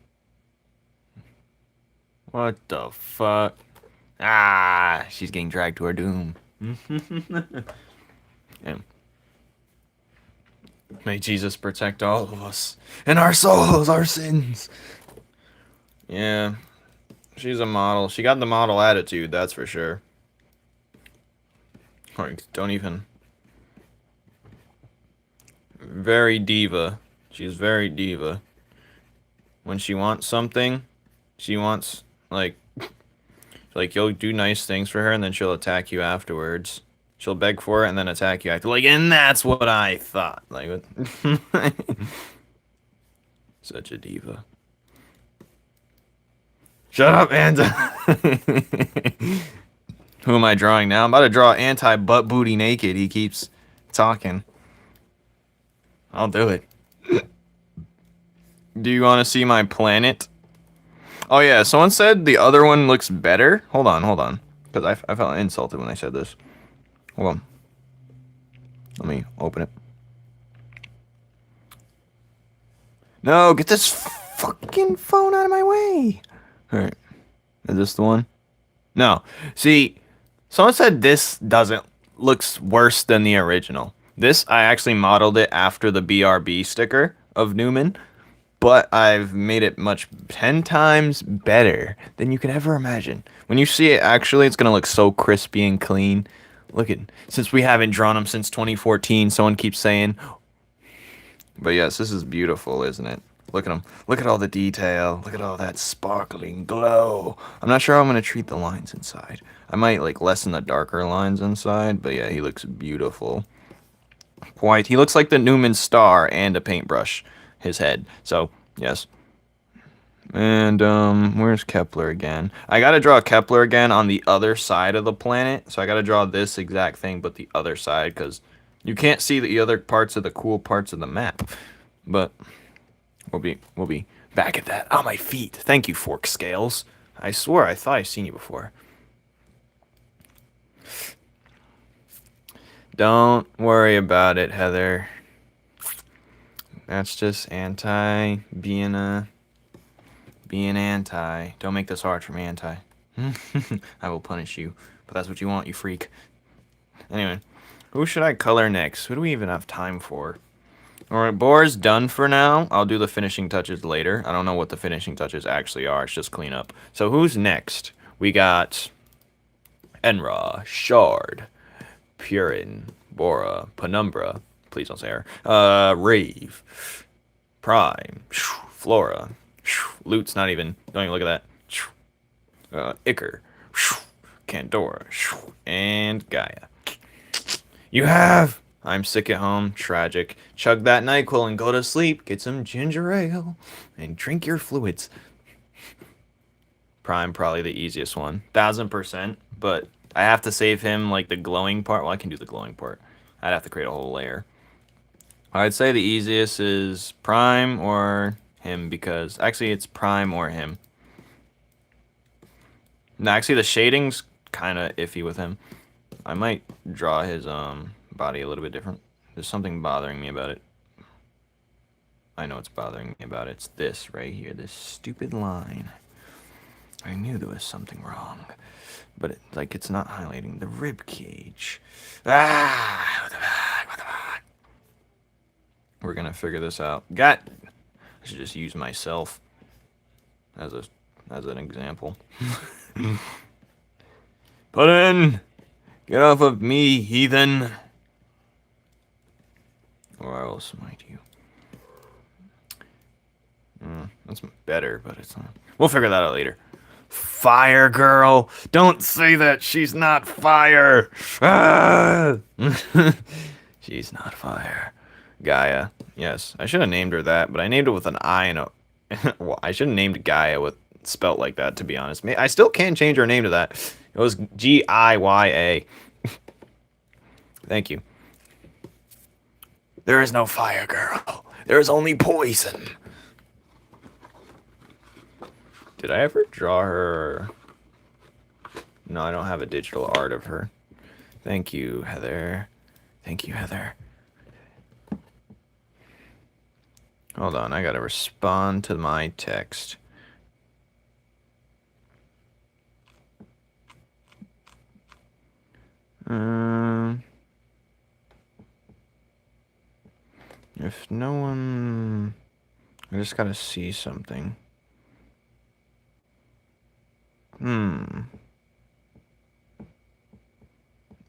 What the fuck? Ah, she's getting dragged to her doom. Yeah. May Jesus protect all of us and our souls, our sins. Yeah, she's a model. She got the model attitude, that's for sure. Like, don't even. Very diva. She's very diva. When she wants something, she wants, like you'll do nice things for her and then she'll attack you afterwards. She'll beg for it and then attack you after. Like, and that's what I thought. Like, what? Such a diva. Shut up, Anta. Who am I drawing now? I'm about to draw anti-butt booty naked. He keeps talking. I'll do it. Do you want to see my planet? Oh yeah, someone said the other one looks better. Hold on. Because I felt insulted when I said this. Hold on. Let me open it. No, get this fucking phone out of my way. Alright. Is this the one? No. See, someone said this looks worse than the original. This, I actually modeled it after the BRB sticker of Numen, but I've made it 10 times better than you could ever imagine. When you see it, actually, it's going to look so crispy and clean. Look at, since we haven't drawn them since 2014, someone keeps saying. But yes, this is beautiful, isn't it? Look at him. Look at all the detail. Look at all that sparkling glow. I'm not sure how I'm going to treat the lines inside. I might, like, lessen the darker lines inside, but yeah, he looks beautiful. White. He looks like the Numen star and a paintbrush, his head. So, yes. And, where's Kepler again? I gotta draw Kepler again on the other side of the planet. So I gotta draw this exact thing, but the other side, because you can't see the other parts of the cool parts of the map. But we'll be back at that. On my feet. Thank you, Fork Scales. I swore I thought I'd seen you before. Don't worry about it, Heather. That's just being anti. Don't make this hard for me, anti. I will punish you. But that's what you want, you freak. Anyway, who should I color next? Who do we even have time for? Alright, Boar's done for now. I'll do the finishing touches later. I don't know what the finishing touches actually are. It's just cleanup. So who's next? We got Enra, Shard, Purin, Bora, Penumbra. Please don't say her. Rave, Prime, Flora. Loot's not even. Don't even look at that. Iker, Candora, and Gaia. You have. I'm sick at home. Tragic. Chug that NyQuil and go to sleep. Get some ginger ale and drink your fluids. Prime probably the easiest one. 1000%. But I have to save him like the glowing part. Well, I can do the glowing part. I'd have to create a whole layer. I'd say the easiest is Prime or him, because actually it's Prime or him. No, actually the shading's kind of iffy with him. I might draw his body a little bit different. There's something bothering me about it. I know it's bothering me about it. It's this right here, this stupid line. I knew there was something wrong, but it's not highlighting the rib cage. What the fuck? We're gonna figure this out. I should just use myself as an example. Put in. Get off of me, heathen. Or I will smite you. That's better, but it's not. We'll figure that out later. Fire girl. Don't say that. She's not fire. Ah! She's not fire. Gaia. Yes. I should have named her that, but I named it with an I and a... well, I should have named Gaia with spelt like that, to be honest. I still can't change her name to that. It was Giya. Thank you. There is no fire girl. There is only poison. Did I ever draw her? No, I don't have a digital art of her. Thank you, Heather. Thank you, Heather. Hold on, I gotta respond to my text. If no one... I just gotta see something.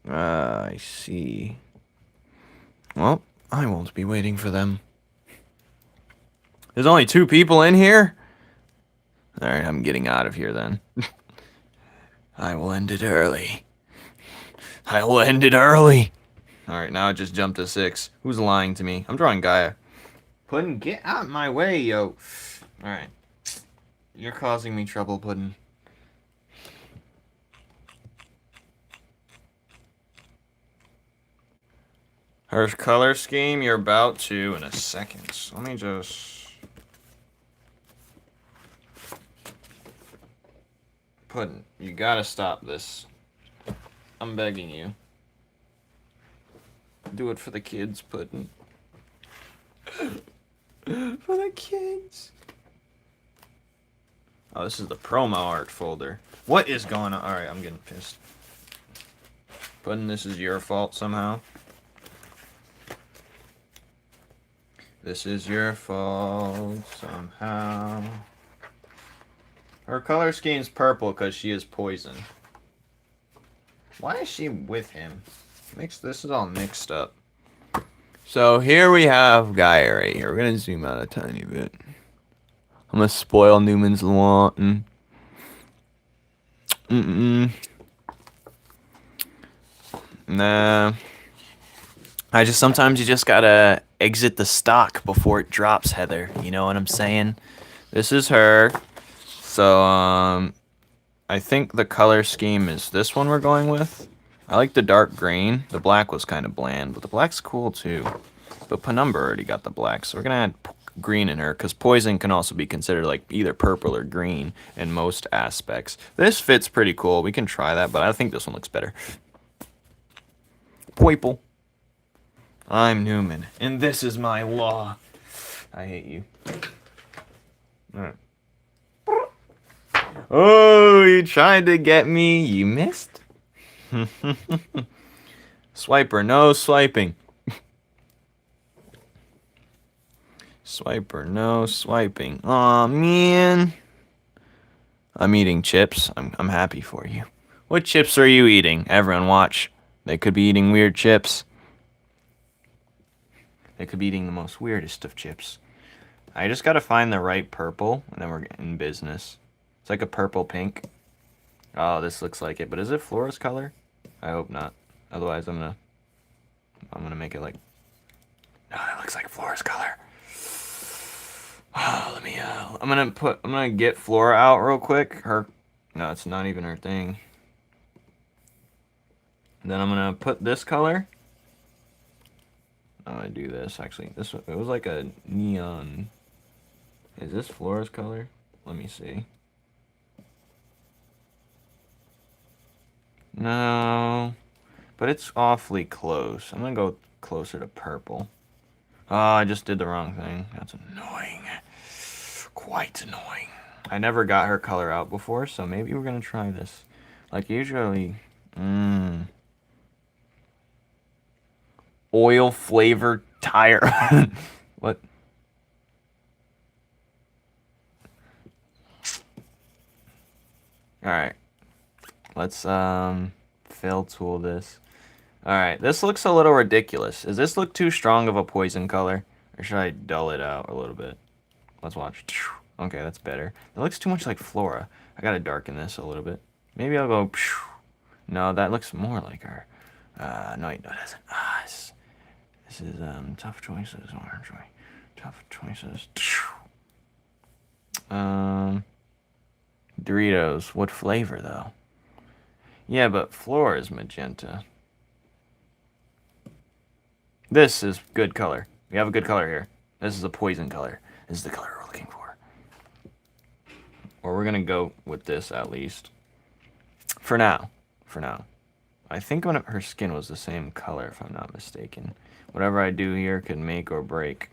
I see. Well, I won't be waiting for them. There's only 2 people in here? Alright, I'm getting out of here then. I will end it early. I will end it early. Alright, now it just jumped to 6. Who's lying to me? I'm drawing Gaia. Puddin', get out of my way, yo. Alright. You're causing me trouble, Puddin'. Her color scheme, you're about to in a second. So let me just... Puddin', you gotta stop this. I'm begging you. Do it for the kids, Puddin'. For the kids. Oh, this is the promo art folder. What is going on? Alright, I'm getting pissed. Puddin', this is your fault somehow. This is your fault somehow. Her color scheme's purple because she is poison. Why is she with him? This is all mixed up. So here we have Gaia right here. We're gonna zoom out a tiny bit. I'm gonna spoil Numen's wanting. Nah. Sometimes you just gotta exit the stock before it drops, Heather. You know what I'm saying? This is her. So, I think the color scheme is this one we're going with. I like the dark green. The black was kind of bland, but the black's cool too. But Penumbra already got the black, so we're gonna add green in her, because poison can also be considered like either purple or green in most aspects. This fits pretty cool. We can try that, but I think this one looks better. Purple. I'm Numen, and this is my law. I hate you. Alright. Oh, you tried to get me. You missed. Swiper, no swiping. Swiper, no swiping. Aw, man. I'm eating chips. I'm happy for you. What chips are you eating? Everyone watch. They could be eating weird chips. They could be eating the most weirdest of chips. I just gotta find the right purple, and then we're in business. It's like a purple pink. Oh, this looks like it, but is it Flora's color? I hope not. Otherwise, I'm gonna make it like... No, that looks like Flora's color. Oh, let me, I'm gonna get Flora out real quick. No, it's not even her thing. Then I'm gonna put this color. I'm gonna do this, actually. It was like a neon. Is this Flora's color? Let me see. No, but it's awfully close. I'm gonna go closer to purple. Oh, I just did the wrong thing. That's annoying. Quite annoying. I never got her color out before, so maybe we're gonna try this. Like usually, oil flavored tire. What? Alright. Let's fill tool this. Alright, this looks a little ridiculous. Does this look too strong of a poison color? Or should I dull it out a little bit? Let's watch. Okay, that's better. It looks too much like Flora. I gotta darken this a little bit. Maybe I'll go... No, that looks more like her. No, it doesn't. This is tough choices. Tough choices. Doritos. What flavor, though? Yeah, but Flora is magenta. This is good color. We have a good color here. This is a poison color. This is the color we're looking for. Or we're gonna go with this at least. For now. I think her skin was the same color, if I'm not mistaken. Whatever I do here could make or break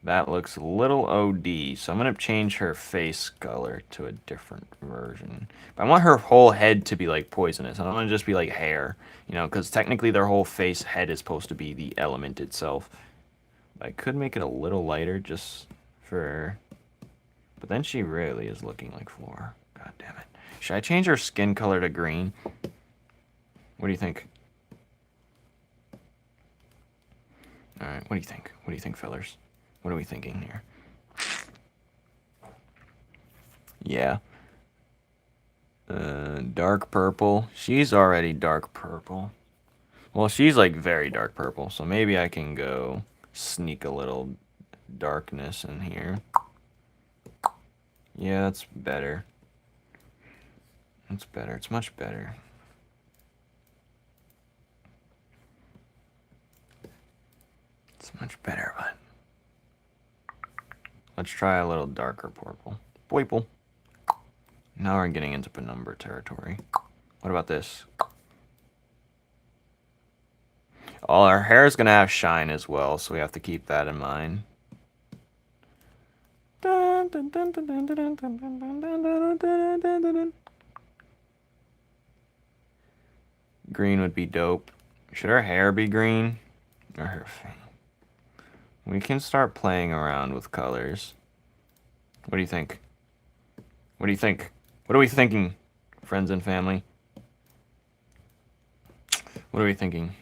That looks a little OD, so I'm going to change her face color to a different version. But I want her whole head to be like poisonous. I don't want to just be like hair, you know, because technically their whole face head is supposed to be the element itself. I could make it a little lighter just for... But then she really is looking like Floor. God damn it. Should I change her skin color to green? What do you think? Alright, what do you think? What do you think, fellers? What are we thinking here? Yeah. Dark purple. She's already dark purple. Well, she's like very dark purple, so maybe I can go sneak a little darkness in here. Yeah, that's better. That's better. It's much better. It's much better, but... Let's try a little darker purple. Purple. Now we're getting into penumbra territory. What about this? All our hair is going to have shine as well, so we have to keep that in mind. Green would be dope. Should our hair be green? Or her face? We can start playing around with colors. What do you think? What do you think? What are we thinking, friends and family? What are we thinking?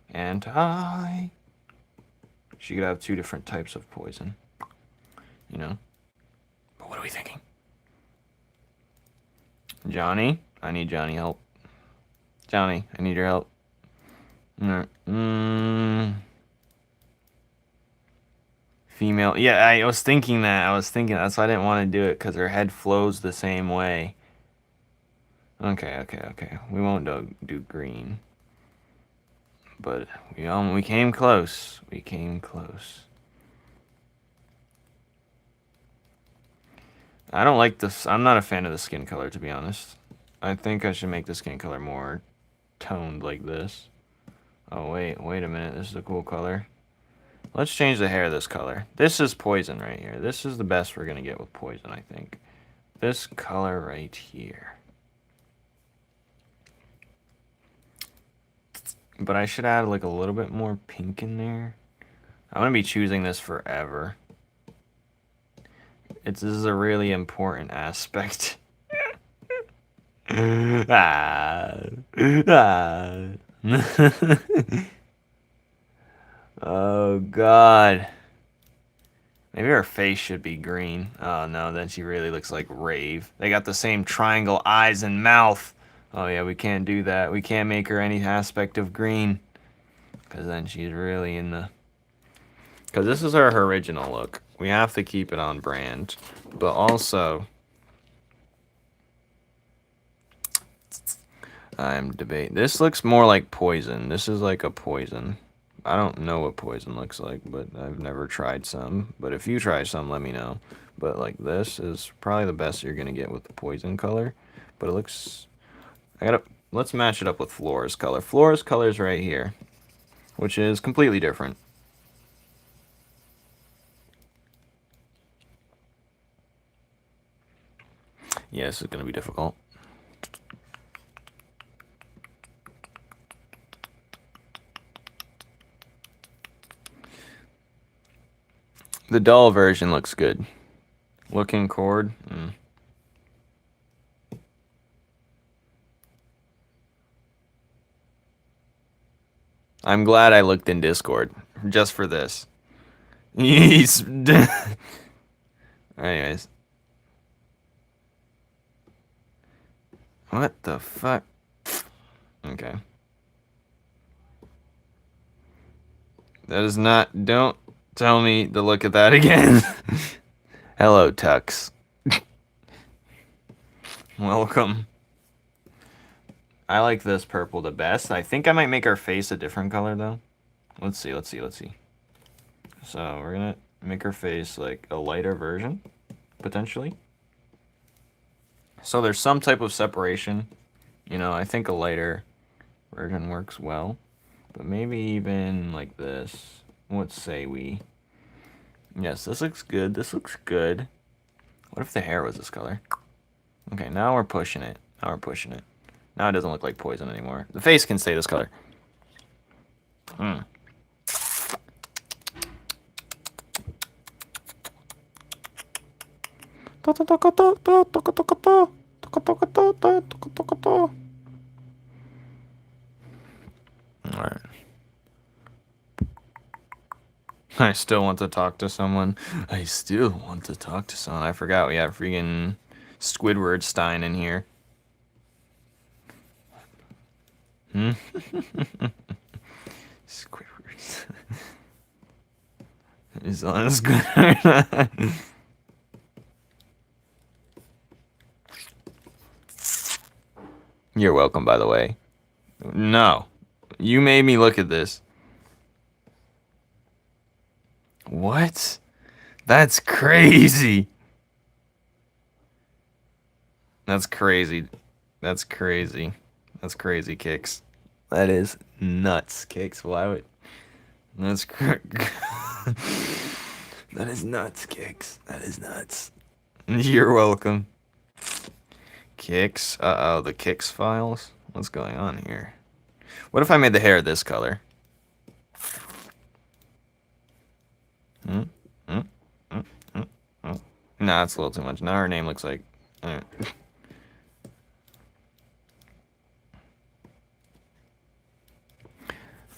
Anti. She could have 2 different types of poison. You know? But what are we thinking? Johnny? I need Johnny help. Johnny, I need your help. Female. Yeah, I was thinking that. That's why I didn't want to do it, because her head flows the same way. Okay. We won't do green. But we came close. We came close. I don't like this. I'm not a fan of the skin color, to be honest. I think I should make the skin color more toned like this. Oh, wait a minute. This is a cool color. Let's change the hair of this color. This is poison right here. This is the best we're going to get with poison, I think. This color right here. But I should add like a little bit more pink in there. I'm going to be choosing this forever. This is a really important aspect. Oh, God. Maybe her face should be green. Oh, no, then she really looks like Rave. They got the same triangle eyes and mouth. Oh, yeah, we can't do that. We can't make her any aspect of green. Because then she's really in the... Because this is her original look. We have to keep it on brand. But also... I'm debating. This looks more like poison. This is like a poison. I don't know what poison looks like, but I've never tried some. But if you try some, let me know. But like this is probably the best you're gonna get with the poison color. But it looks... Let's match it up with Flora's color. Flora's color is right here, which is completely different. Yeah, this is gonna be difficult. The dull version looks good. Looking chord. I'm glad I looked in Discord just for this. Anyways. What the fuck? Okay. That is not... Don't tell me to look at that again. Hello, Tux. Welcome. I like this purple the best. I think I might make our face a different color, though. Let's see. So, we're gonna make her face, like, a lighter version, potentially. So there's some type of separation. You know, I think a lighter version works well. But maybe even like this. What say we? Yes, this looks good. This looks good. What if the hair was this color? Okay, now we're pushing it. Now we're pushing it. Now it doesn't look like poison anymore. The face can stay this color. Hmm. Alright. I still want to talk to someone. I still want to talk to someone. I forgot we have freaking Squidward Stein in here. Hmm? Squidward. Is on Squidward. You're welcome, by the way. No. You made me look at this. What? That's crazy. That's crazy. That's crazy. That's crazy, Kicks. That is nuts, Kicks. Why would... That's that is nuts, Kicks. That is nuts. You're welcome. Kicks. Uh-oh, the Kicks files? What's going on here? What if I made the hair this color? Hmm? Hmm? Hmm? Hmm? Hmm? Nah, it's a little too much. Now her name looks like...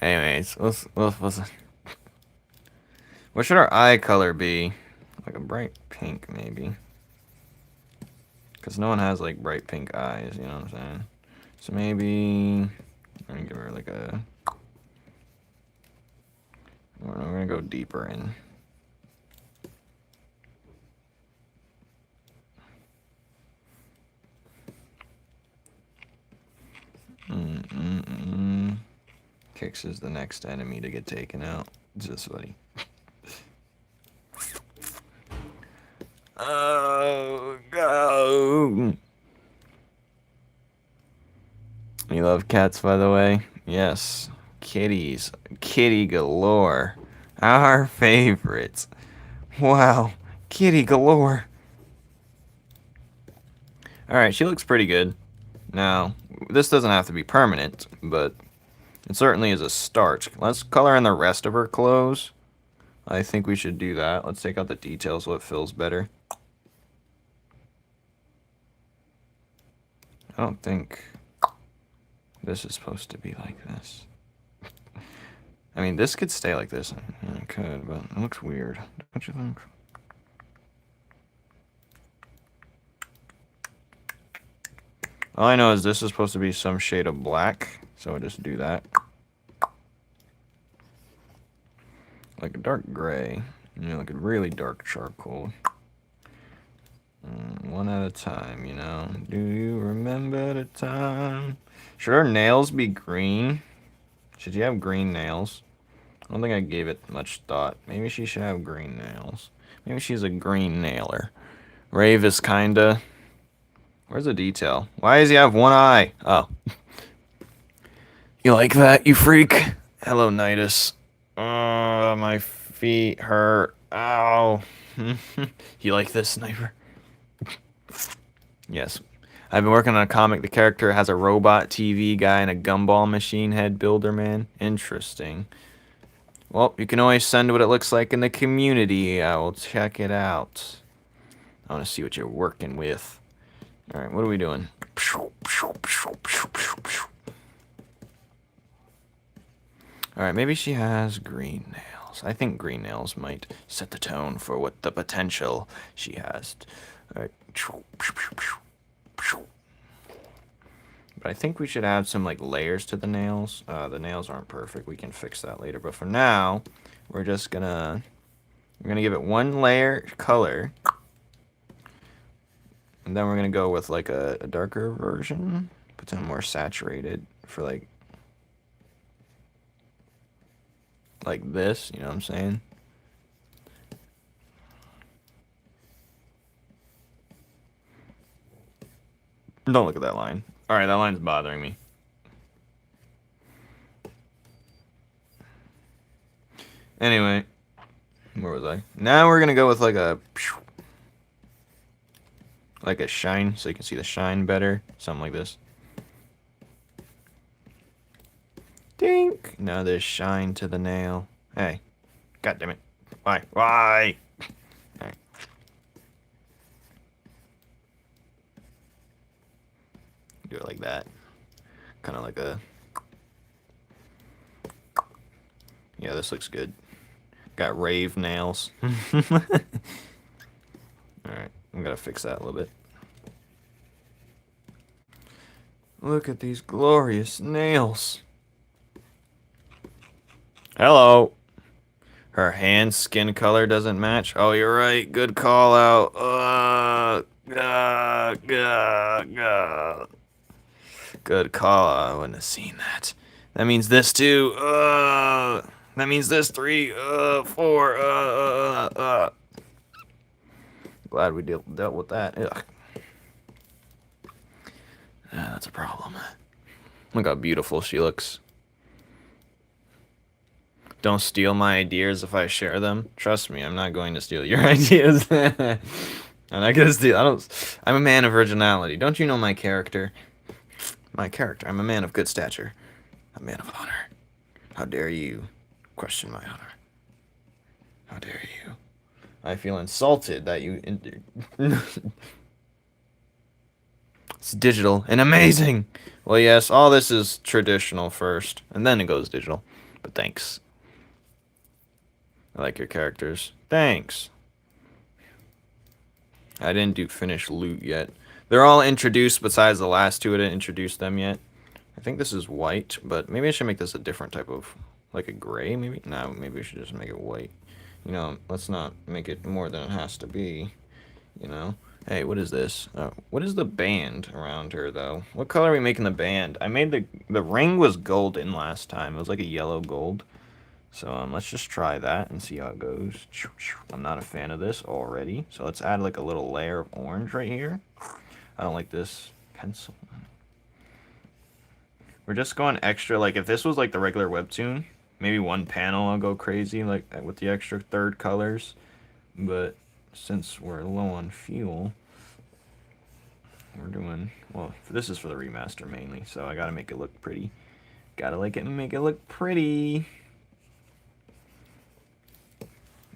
Anyways, what should our eye color be? Like a bright pink, maybe. Because no one has, like, bright pink eyes, you know what I'm saying? So maybe... I'm gonna give her, like, a... We're gonna go deeper in. Kicks is the next enemy to get taken out. Just funny. Oh, go! You love cats, by the way? Yes. Kitties. Kitty galore. Our favorites. Wow. Kitty galore. Alright, she looks pretty good. Now, this doesn't have to be permanent, but it certainly is a start. Let's color in the rest of her clothes. I think we should do that. Let's take out the details so it feels better. I don't think this is supposed to be like this. I mean, this could stay like this. It could, but it looks weird. Don't you think? All I know is this is supposed to be some shade of black, so I just do that. Like a dark gray, you know, like a really dark charcoal. One at a time, you know. Do you remember the time? Should her nails be green? Should she have green nails? I don't think I gave it much thought. Maybe she should have green nails. Maybe she's a green nailer. Rave is kinda... Where's the detail? Why does he have one eye? Oh. You like that, you freak? Hello, Nidus. My feet hurt. Ow. You like this, Sniper? Yes. I've been working on a comic. The character has a robot TV guy and a gumball machine head builder man. Interesting. Well, you can always send what it looks like in the community. I will check it out. I want to see what you're working with. Alright, what are we doing? Alright, maybe she has green nails. I think green nails might set the tone for what the potential she has. Alright. But I think we should add some like layers to the nails. The nails aren't perfect. We can fix that later. But for now, we're just gonna give it one layer color. And then we're gonna go with like a darker version, but then more saturated for like this, you know what I'm saying? Don't look at that line. Alright, that line's bothering me. Anyway, where was I? Now we're gonna go with like a shine, so you can see the shine better. Something like this. Dink. Now there's shine to the nail. Hey, god damn it! Why? Why? Alright. Do it like that. Kind of like a. Yeah, this looks good. Got rave nails. Alright, I'm gonna fix that a little bit. Look at these glorious nails. Hello. Her hand skin color doesn't match. Oh, you're right. Good call out. Good call out. I wouldn't have seen that. That means this too. That means this 3, 4, Glad we dealt with that. Ugh. That's a problem. Look how beautiful she looks. Don't steal my ideas if I share them. Trust me, I'm not going to steal your ideas. I'm not gonna steal. I'm a man of originality. Don't you know my character? My character. I'm a man of good stature. A man of honor. How dare you question my honor? How dare you? I feel insulted that you. It's digital and amazing. Well, yes, all this is traditional first, and then it goes digital. But thanks. I like your characters. Thanks. I didn't do finish loot yet. They're all introduced besides the last two. I didn't introduce them yet. I think this is white, but maybe I should make this a different type of, like a gray maybe? No, maybe we should just make it white. You know, let's not make it more than it has to be, you know? Hey, what is this? What is the band around her, though? What color are we making the band? I made the ring was golden last time. It was like a yellow gold. So let's just try that and see how it goes. I'm not a fan of this already. So let's add like a little layer of orange right here. I don't like this pencil. We're just going extra. Like if this was like the regular Webtoon, maybe one panel I'll go crazy like with the extra third colors. But since we're low on fuel, we're doing, well, this is for the remaster mainly. So I gotta make it look pretty. Gotta like it and make it look pretty.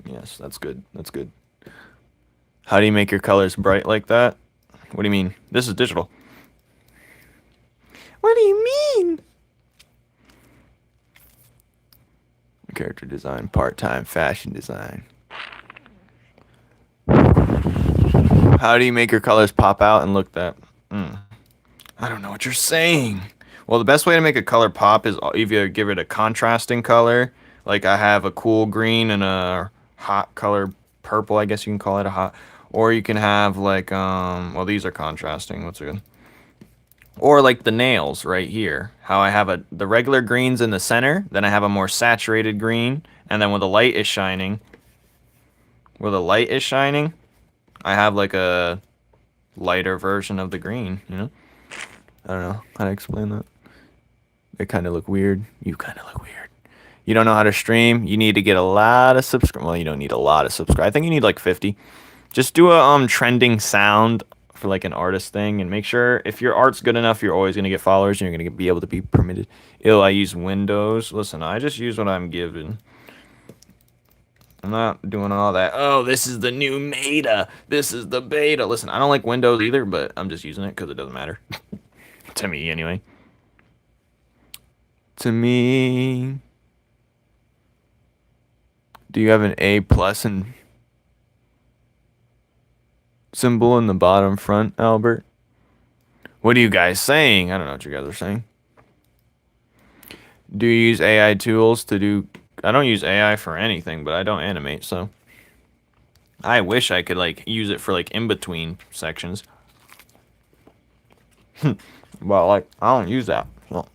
Yes, that's good. That's good. How do you make your colors bright like that? What do you mean? This is digital. What do you mean? Character design, part-time fashion design. How do you make your colors pop out and look that? I don't know what you're saying. Well, the best way to make a color pop is either give it a contrasting color. Like I have a cool green and a hot color purple, I guess you can call it a hot, or you can have like well, these are contrasting. What's good? Or like the nails right here, how I have the regular greens in the center, then I have a more saturated green, and then when the light is shining, I have like a lighter version of the green, you know? I don't know how to explain that. They kind of look weird. You kind of look weird. You don't know how to stream. You need to get a lot of subscribers. Well, you don't need a lot of subscribers. I think you need like 50. Just do a trending sound for like an artist thing, and make sure if your art's good enough, you're always gonna get followers, and you're gonna be able to be permitted. I use Windows. Listen, I just use what I'm given. I'm not doing all that. Oh, this is the new meta. This is the beta. Listen, I don't like Windows either, but I'm just using it because it doesn't matter. To me, anyway. To me. Do you have an A+ and symbol in the bottom front, Albert? What are you guys saying? I don't know what you guys are saying. Do you use AI tools to do... I don't use AI for anything, but I don't animate, so... I wish I could, like, use it for, like, in-between sections. Well, like, I don't use that, so...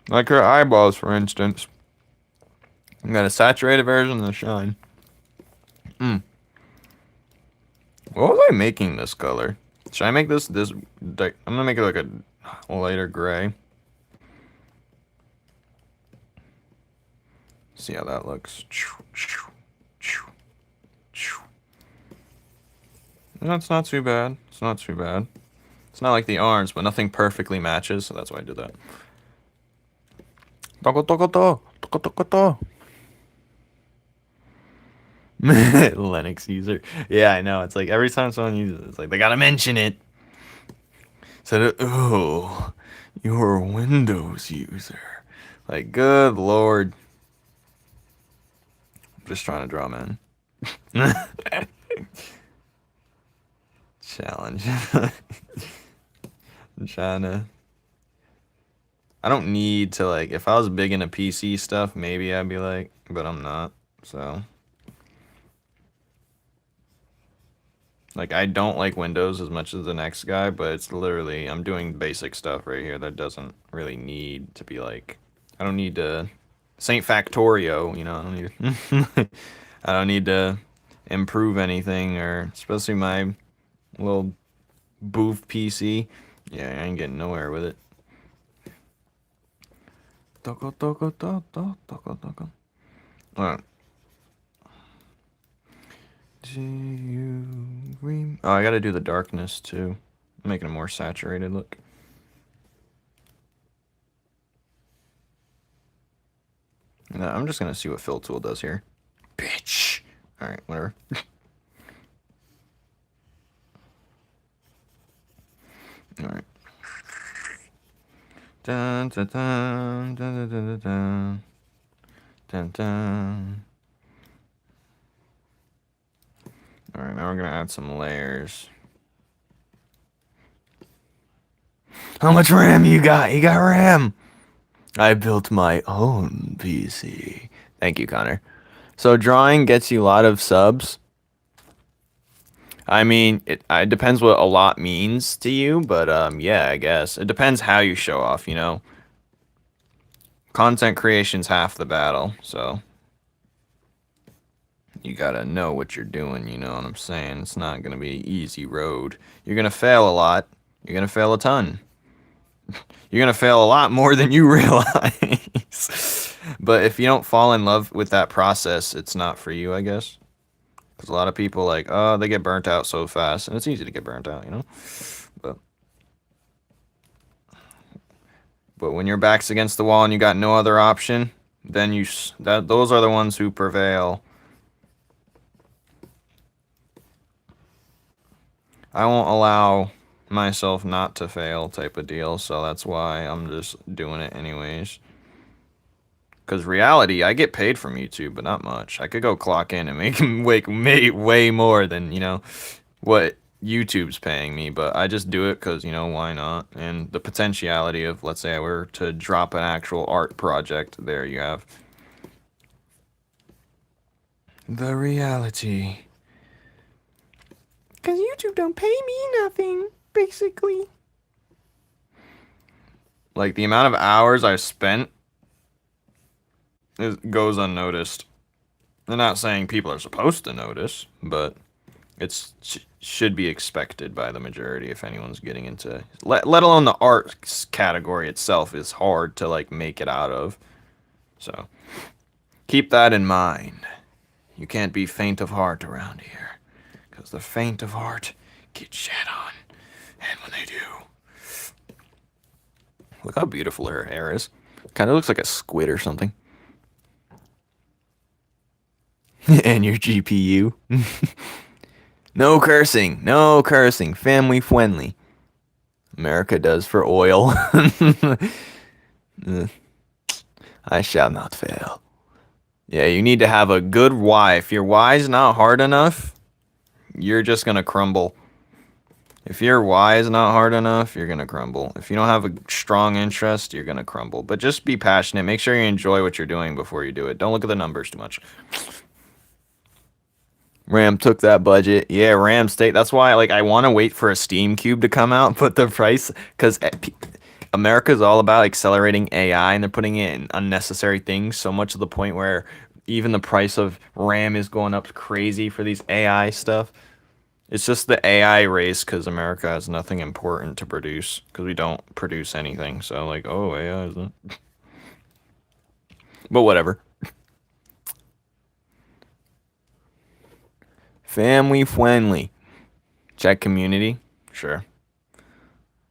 Like her eyeballs, for instance. I got a saturated version and a shine. What was I making this color? Should I make this, I'm gonna make it like a lighter gray. See how that looks. No, it's not too bad. It's not too bad. It's not like the arms, but nothing perfectly matches, so that's why I did that. Linux user. Yeah, I know. It's like every time someone uses it, it's like they gotta mention it. Said, oh, you're a Windows user. Like, good lord. I'm just trying to draw, man. Challenge. I'm trying to. I don't need to, like, if I was big into PC stuff, maybe I'd be like, but I'm not, so. Like, I don't like Windows as much as the next guy, but it's literally, I'm doing basic stuff right here that doesn't really need to be like, I don't need to, Saint Factorio, you know, I don't need to, I don't need to improve anything, or especially my little boof PC. Yeah, I ain't getting nowhere with it. Alright. Oh, I gotta do the darkness too. I'm making a more saturated look. No, I'm just gonna see what fill tool does here. Bitch! Alright, whatever. Alright. Dun dun dun dun dun dun dun dun dun. Alright, now we're gonna add some layers. How much RAM you got? You got RAM! I built my own PC. Thank you, Connor. So drawing gets you a lot of subs. I mean, it depends what a lot means to you, but yeah, I guess. It depends how you show off, you know? Content creation's half the battle, so you gotta know what you're doing, you know what I'm saying? It's not gonna be an easy road. You're gonna fail a lot. You're gonna fail a ton. You're gonna fail a lot more than you realize. But if you don't fall in love with that process, it's not for you, I guess. Because a lot of people, like, oh, they get burnt out so fast. And it's easy to get burnt out, you know? But when your back's against the wall and you got no other option, then those are the ones who prevail. I won't allow myself not to fail type of deal, so that's why I'm just doing it anyways. Because reality, I get paid from YouTube, but not much. I could go clock in and make way more than, you know, what YouTube's paying me, but I just do it because, you know, why not? And the potentiality of, let's say I were to drop an actual art project, there you have. The reality. Because YouTube don't pay me nothing, basically. Like, the amount of hours I spent goes unnoticed. I'm not saying people are supposed to notice, but it's should be expected by the majority if anyone's getting into, let alone the art category itself is hard to, like, make it out of. So keep that in mind. You can't be faint of heart around here, because the faint of heart get shat on, and when they do, look how beautiful her hair is. Kind of looks like a squid or something. And your GPU. No cursing, no cursing, family friendly. America does for oil. I shall not fail. Yeah, you need to have a good why. If your why's not hard enough, you're just gonna crumble. If your why is not hard enough, you're gonna crumble. If you don't have a strong interest, you're gonna crumble. But just be passionate. Make sure you enjoy what you're doing before you do it. Don't look at the numbers too much. RAM took that budget. Yeah, RAM state. That's why, like, I want to wait for a Steam Cube to come out, but the price, because America's all about accelerating AI, and they're putting it in unnecessary things so much to the point where even the price of RAM is going up crazy for these AI stuff. It's just the AI race because America has nothing important to produce because we don't produce anything. So like, oh, AI is not. But whatever. Family friendly. Check community. Sure.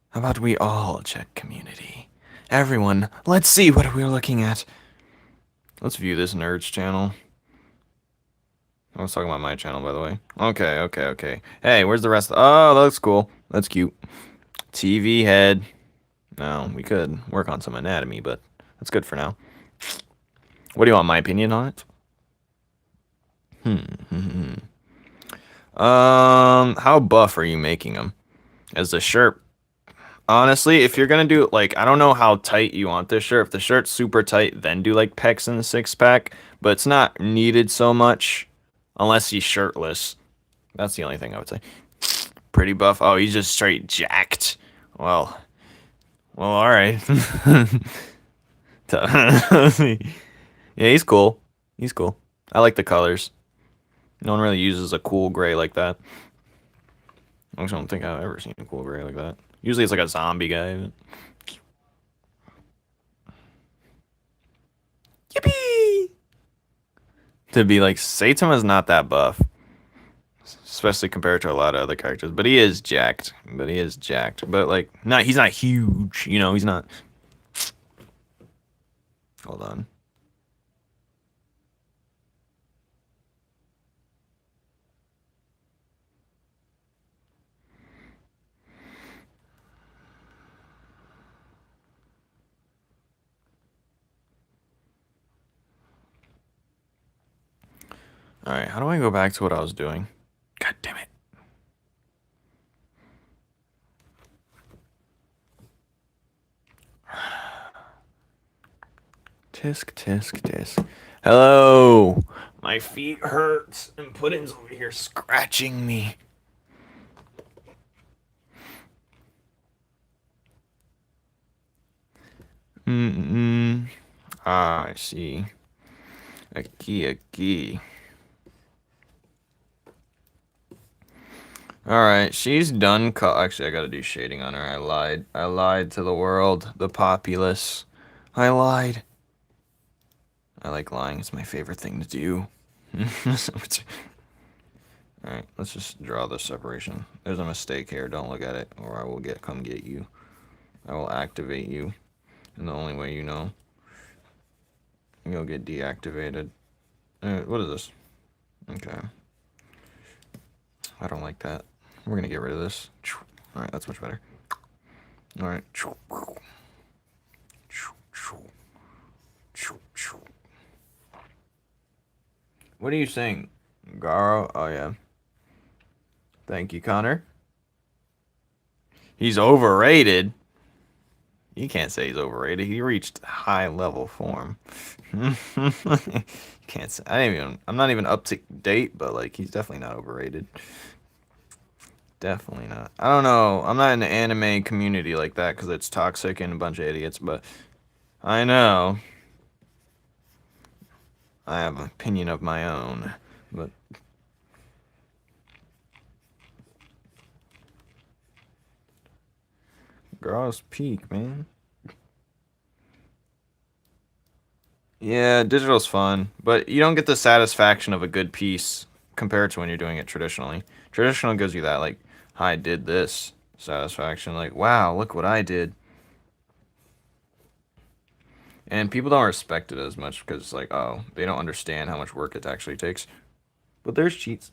How about we all check community? Everyone, let's see what we're looking at. Let's view this nerd's channel. I was talking about my channel, by the way. Okay. Hey, where's the rest? Oh, that looks cool. That's cute. TV head. No, we could work on some anatomy, but that's good for now. What do you want, my opinion on it? How buff are you making them? As the shirt. Honestly, if you're gonna do like, I don't know how tight you want this shirt. If the shirt's super tight, then do like pecs in the six pack. But it's not needed so much unless he's shirtless. That's the only thing I would say. Pretty buff. Oh, he's just straight jacked. Well, all right. Yeah, he's cool. He's cool. I like the colors. No one really uses a cool gray like that. I don't think I've ever seen a cool gray like that. Usually it's like a zombie guy. Yippee! To be like, Saitama is not that buff. Especially compared to a lot of other characters. But he is jacked. But like, he's not huge. You know, he's not. Hold on. Alright, how do I go back to what I was doing? God damn it. Tisk, tisk, tisk. Hello! My feet hurt, and Puddin's over here scratching me. Ah, I see. A key. Alright, she's done. Actually, I gotta do shading on her. I lied. I lied to the world, the populace. I lied. I like lying. It's my favorite thing to do. Alright, let's just draw the separation. There's a mistake here. Don't look at it, or I will come get you. I will activate you. And the only way you know, you'll get deactivated. What is this? Okay. I don't like that. We're gonna get rid of this. Alright, that's much better. Alright. What are you saying? Garo? Oh, yeah. Thank you, Connor. He's overrated. You can't say he's overrated. He reached high level form. Can't say. I'm not even up to date, but like he's definitely not overrated. Definitely not. I don't know. I'm not in the anime community like that because it's toxic and a bunch of idiots, but I know. I have an opinion of my own, but Girl's peak, man. Yeah, digital's fun, but you don't get the satisfaction of a good piece compared to when you're doing it traditionally. Traditional gives you that, like, I did this satisfaction, like, wow, look what I did. And people don't respect it as much because, like, oh, they don't understand how much work it actually takes. But there's cheats.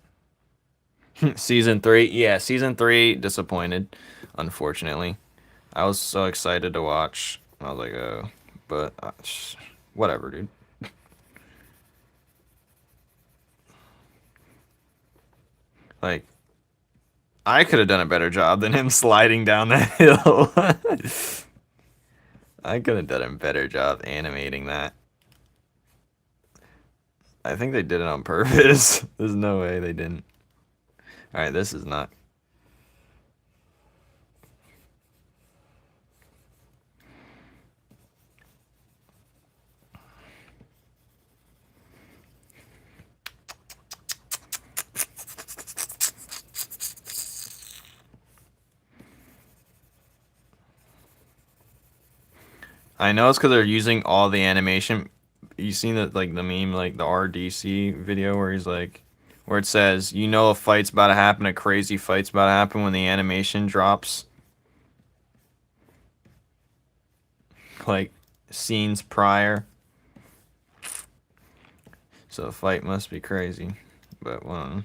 Season 3, yeah, Season 3, disappointed, unfortunately. I was so excited to watch. I was like, oh, but whatever, dude. Like, I could have done a better job than him sliding down that hill. I could have done a better job animating that. I think they did it on purpose. There's no way they didn't. Alright, this is not. I know it's because they're using all the animation. You seen that, like the meme, like the RDC video where he's like, where it says, you know, a fight's about to happen, a crazy fight's about to happen when the animation drops, like scenes prior. So the fight must be crazy, but well.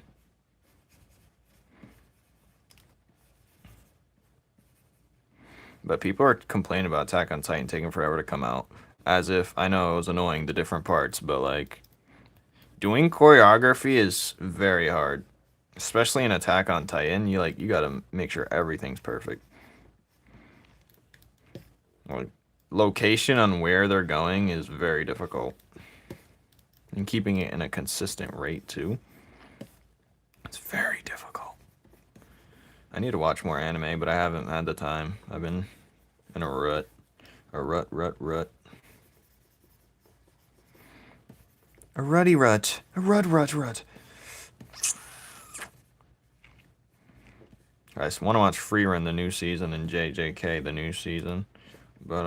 But people are complaining about Attack on Titan taking forever to come out, as if I know it was annoying the different parts, but like doing choreography is very hard, especially in Attack on Titan. You gotta make sure everything's perfect. Like location on where they're going is very difficult, and keeping it in a consistent rate too. It's very difficult. I need to watch more anime, but I haven't had the time. I've been in a rut. A rut. A rutty rut. A rut. I just want to watch Free Run the new season and JJK the new season. But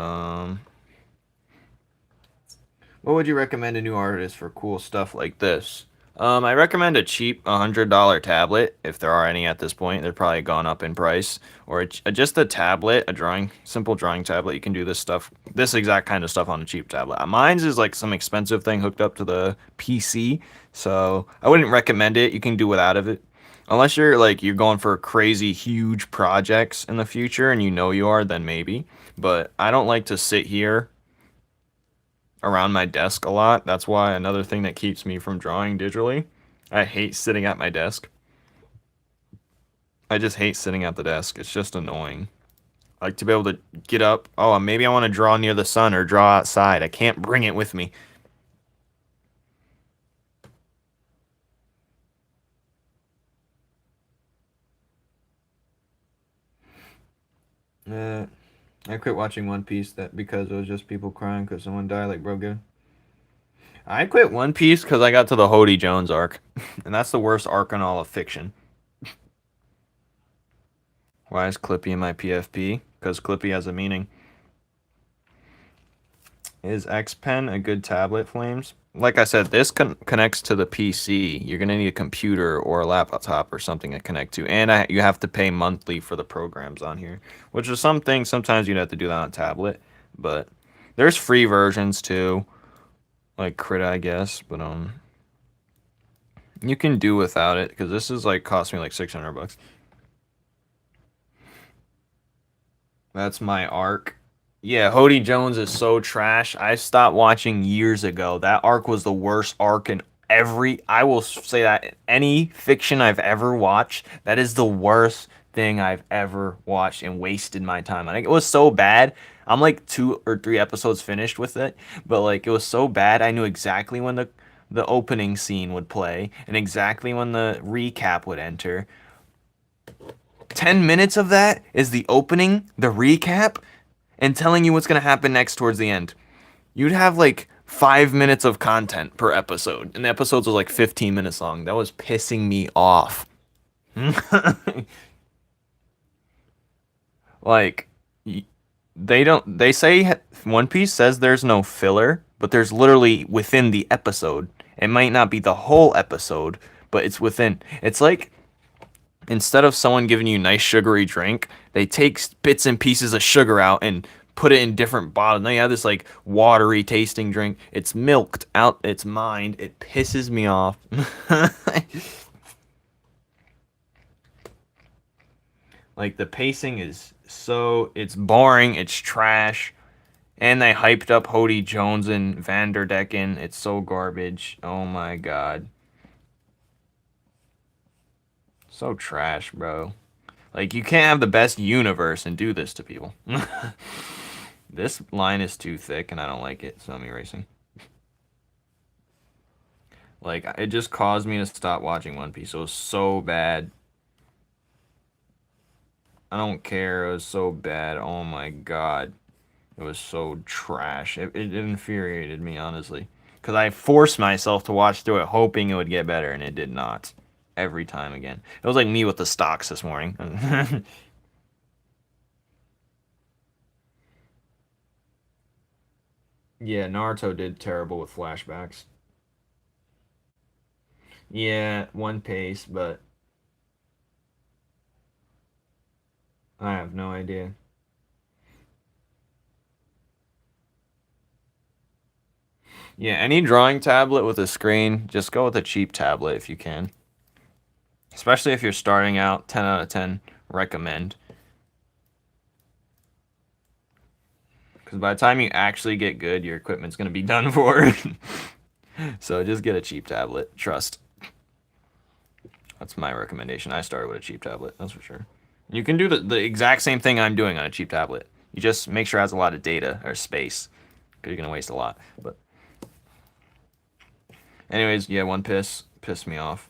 what would you recommend a new artist for cool stuff like this? I recommend a cheap $100 tablet, if there are any at this point. They're probably gone up in price. Or just a tablet, simple drawing tablet. You can do this exact kind of stuff on a cheap tablet. Mine's is like some expensive thing hooked up to the PC, so I wouldn't recommend it. You can do without of it. Unless you're going for crazy huge projects in the future and you know you are, then maybe. But I don't like to sit here around my desk a lot. That's why another thing that keeps me from drawing digitally. I hate sitting at my desk. I just hate sitting at the desk. It's just annoying. I like to be able to get up. Oh, maybe I want to draw near the sun or draw outside. I can't bring it with me. I quit watching One Piece because it was just people crying because someone died, like bro, good. I quit One Piece because I got to the Hody Jones arc, and that's the worst arc in all of fiction. Why is Clippy in my PFP? Because Clippy has a meaning. Is X Pen a good tablet, Flames? Like I said, this connects to the PC. You're gonna need a computer or a laptop or something to connect to, and you have to pay monthly for the programs on here, which is something. Sometimes you'd have to do that on tablet, but there's free versions too, like Crit, I guess. But you can do without it because this is like cost me like $600. That's my arc. Yeah, Hody Jones is so trash. I stopped watching years ago. That arc was the worst arc in I will say that in any fiction I've ever watched, that is the worst thing I've ever watched and wasted my time. I think it was so bad. I'm like 2 or 3 episodes finished with it, but like it was so bad. I knew exactly when the opening scene would play and exactly when the recap would enter. 10 minutes of that is the opening, the recap, and telling you what's going to happen next towards the end. You'd have like 5 minutes of content per episode, and the episodes was like 15 minutes long. That was pissing me off. Like, they say One Piece says there's no filler, but there's literally within the episode. It might not be the whole episode, but it's within. It's like instead of someone giving you a nice sugary drink, they take bits and pieces of sugar out and put it in different bottles. Now you have this like watery tasting drink. It's milked out its mind. It pisses me off. Like the pacing is it's boring, it's trash. And they hyped up Hody Jones and Vanderdecken. It's so garbage. Oh my god. So trash, bro. Like, you can't have the best universe and do this to people. This line is too thick, and I don't like it, so I'm erasing. Like, it just caused me to stop watching One Piece. It was so bad. I don't care. It was so bad. Oh my god. It was so trash. It infuriated me, honestly. Because I forced myself to watch through it, hoping it would get better, and it did not. Every time again. It was like me with the stocks this morning. Yeah, Naruto did terrible with flashbacks. Yeah, One Piece, but I have no idea. Yeah, any drawing tablet with a screen, just go with a cheap tablet if you can. Especially if you're starting out, 10 out of 10, recommend. Because by the time you actually get good, your equipment's going to be done for. So just get a cheap tablet, trust. That's my recommendation. I started with a cheap tablet, that's for sure. You can do the exact same thing I'm doing on a cheap tablet. You just make sure it has a lot of data or space, because you're going to waste a lot. But anyways, yeah, One Piece pissed me off.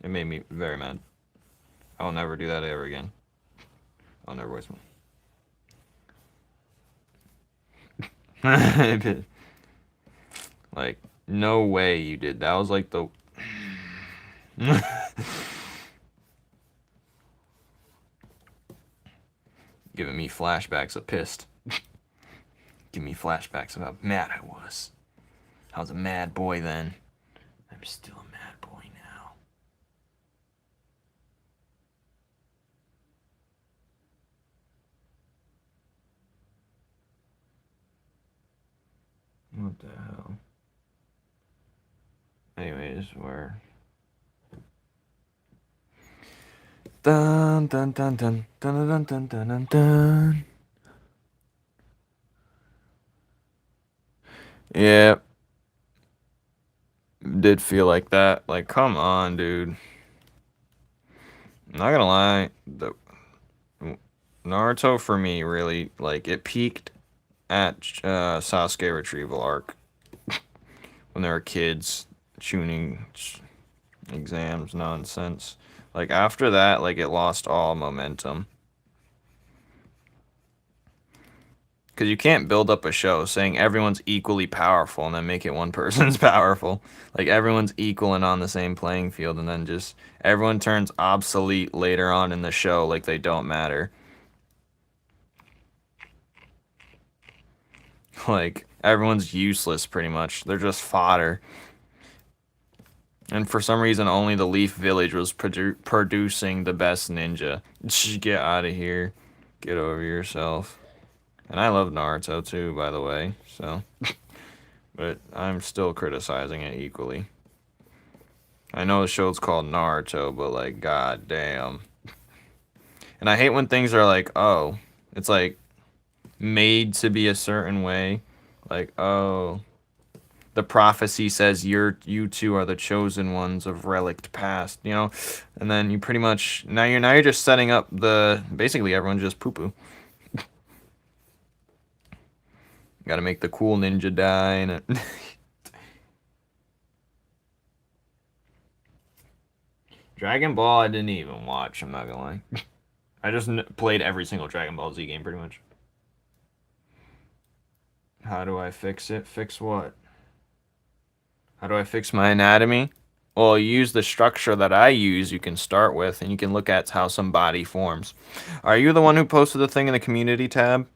It made me very mad. I'll never do that ever again. I'll never waste one. Like, no way you did. That was like the... Giving me flashbacks of pissed. Give me flashbacks of how mad I was. I was a mad boy then. I'm still a mad boy now. What the hell? Anyways, we're... Dun dun dun dun dun dun dun dun dun dun. Yeah. Did feel like that. Like, come on, dude. I'm not gonna lie, the Naruto for me really, like, it peaked at Sasuke retrieval arc when they were kids, tuning exams nonsense. Like, after that, like, it lost all momentum. Because you can't build up a show saying everyone's equally powerful and then make it one person's powerful. Like, everyone's equal and on the same playing field, and then just everyone turns obsolete later on in the show, like they don't matter. Like, everyone's useless pretty much. They're just fodder. And for some reason, only the Leaf Village was producing the best ninja. Get out of here. Get over yourself. And I love Naruto too, by the way, so. But I'm still criticizing it equally. I know the show's called Naruto, but like, god damn. And I hate when things are like, oh, it's like made to be a certain way. Like, oh, the prophecy says you two are the chosen ones of relict past, you know? And then you pretty much now you're just setting up the basically everyone's just poo poo. Gotta make the cool ninja die and it Dragon Ball I didn't even watch, I'm not gonna lie. I just played every single Dragon Ball Z game pretty much. How do I fix it? Fix what? How do I fix my anatomy? Well, you use the structure that I use you can start with, and you can look at how some body forms. Are you the one who posted the thing in the community tab?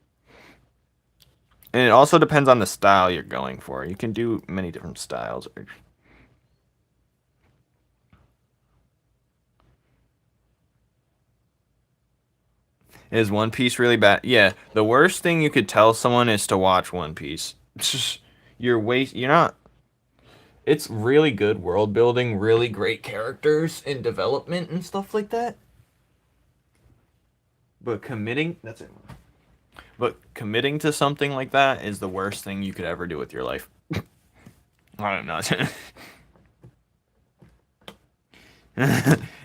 And it also depends on the style you're going for. You can do many different styles. Is One Piece really bad? Yeah, the worst thing you could tell someone is to watch One Piece. You're not. It's really good world building, really great characters and development and stuff like that. But that's it. But committing to something like that is the worst thing you could ever do with your life. I don't know.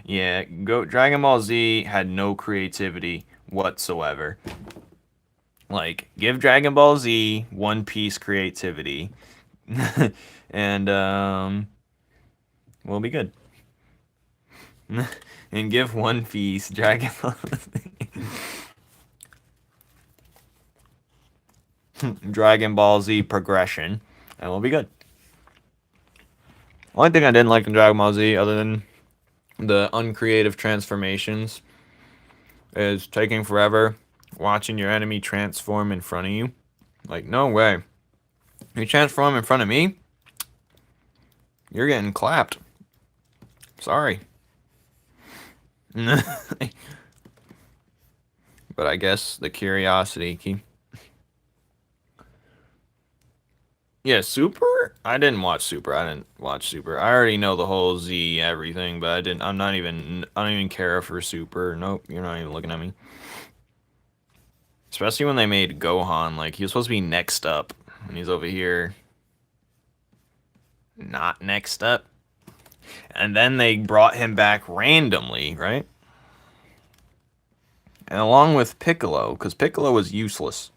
Yeah, Dragon Ball Z had no creativity whatsoever. Like, give Dragon Ball Z One Piece creativity. And we'll be good. And give One Piece Dragon Ball Z. Dragon Ball Z progression, and we'll be good. Only thing I didn't like in Dragon Ball Z, other than the uncreative transformations, is taking forever watching your enemy transform in front of you. Like, no way. You transform in front of me, you're getting clapped. Sorry. But I guess the curiosity keep. Yeah, Super? I didn't watch Super. I already know the whole Z everything, but I didn't. I don't even care for Super. Nope, you're not even looking at me. Especially when they made Gohan, like, he was supposed to be next up. And he's over here. Not next up. And then they brought him back randomly, right? And along with Piccolo, because Piccolo was useless.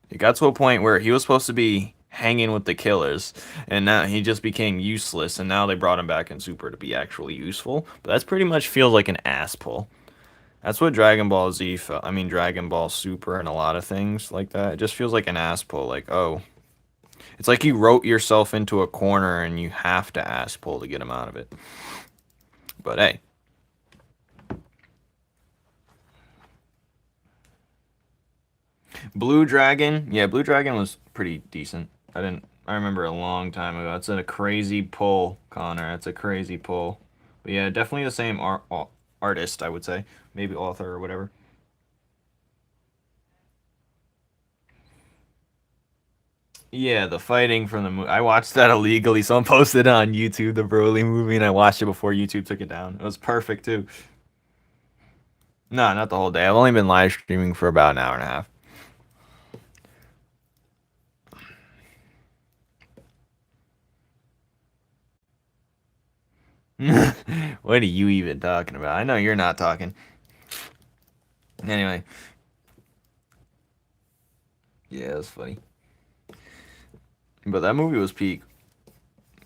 It got to a point where he was supposed to be hanging with the killers, and now he just became useless, and now they brought him back in Super to be actually useful. But that's pretty much feels like an ass pull. That's what Dragon Ball Z felt. I mean, Dragon Ball Super and a lot of things like that. It just feels like an ass pull. Like, oh. It's like you wrote yourself into a corner and you have to ass pull to get him out of it. But hey. Blue Dragon. Yeah, Blue Dragon was pretty decent. I remember a long time ago. It's a crazy pull, Connor. It's a crazy pull. But yeah, definitely the same artist, I would say. Maybe author or whatever. Yeah, the fighting from the movie. I watched that illegally. Someone posted it on YouTube, the Broly movie, and I watched it before YouTube took it down. It was perfect, too. No, not the whole day. I've only been live streaming for about an hour and a half. What are you even talking about? I know you're not talking. Anyway. Yeah, it was funny. But that movie was peak.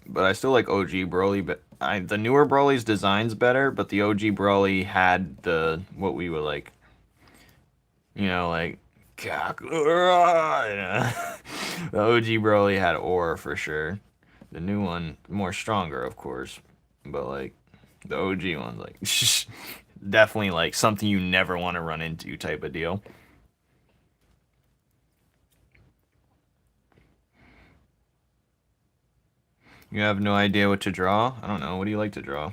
But I still like OG Broly, but the newer Broly's design's better, but the OG Broly had the what we would like, like the OG Broly had aura for sure. The new one more stronger, of course, but like the OG one's like definitely like something you never want to run into type of deal. You have no idea what to draw? I don't know. What do you like to draw?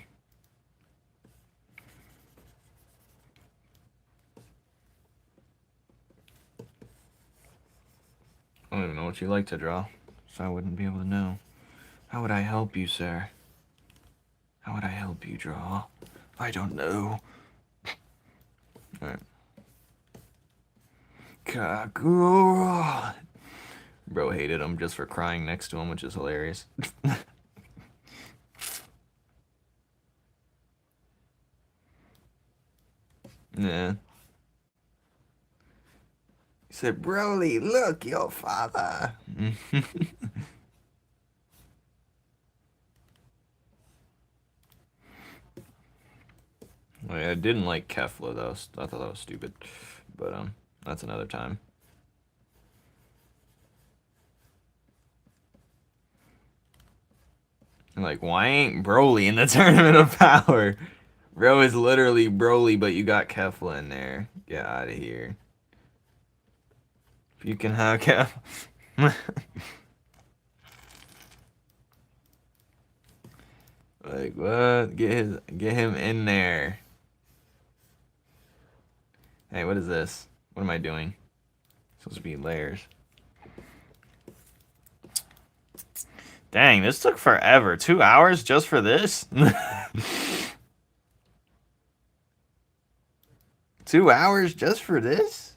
I don't even know what you like to draw, so I wouldn't be able to know. How would I help you, sir? How would I help you draw? I don't know. Alright. Kagura! Bro hated him just for crying next to him, which is hilarious. Yeah. He said, Broly, look, your father. I didn't like Kefla, though. I thought that was stupid. But, that's another time. Like, why ain't Broly in the Tournament of Power? Bro is literally Broly, but you got Kefla in there. Get out of here. If you can have Kefla. Like, what? Get him in there. Hey, what is this? What am I doing? It's supposed to be layers. Dang, this took forever. 2 hours just for this? 2 hours just for this?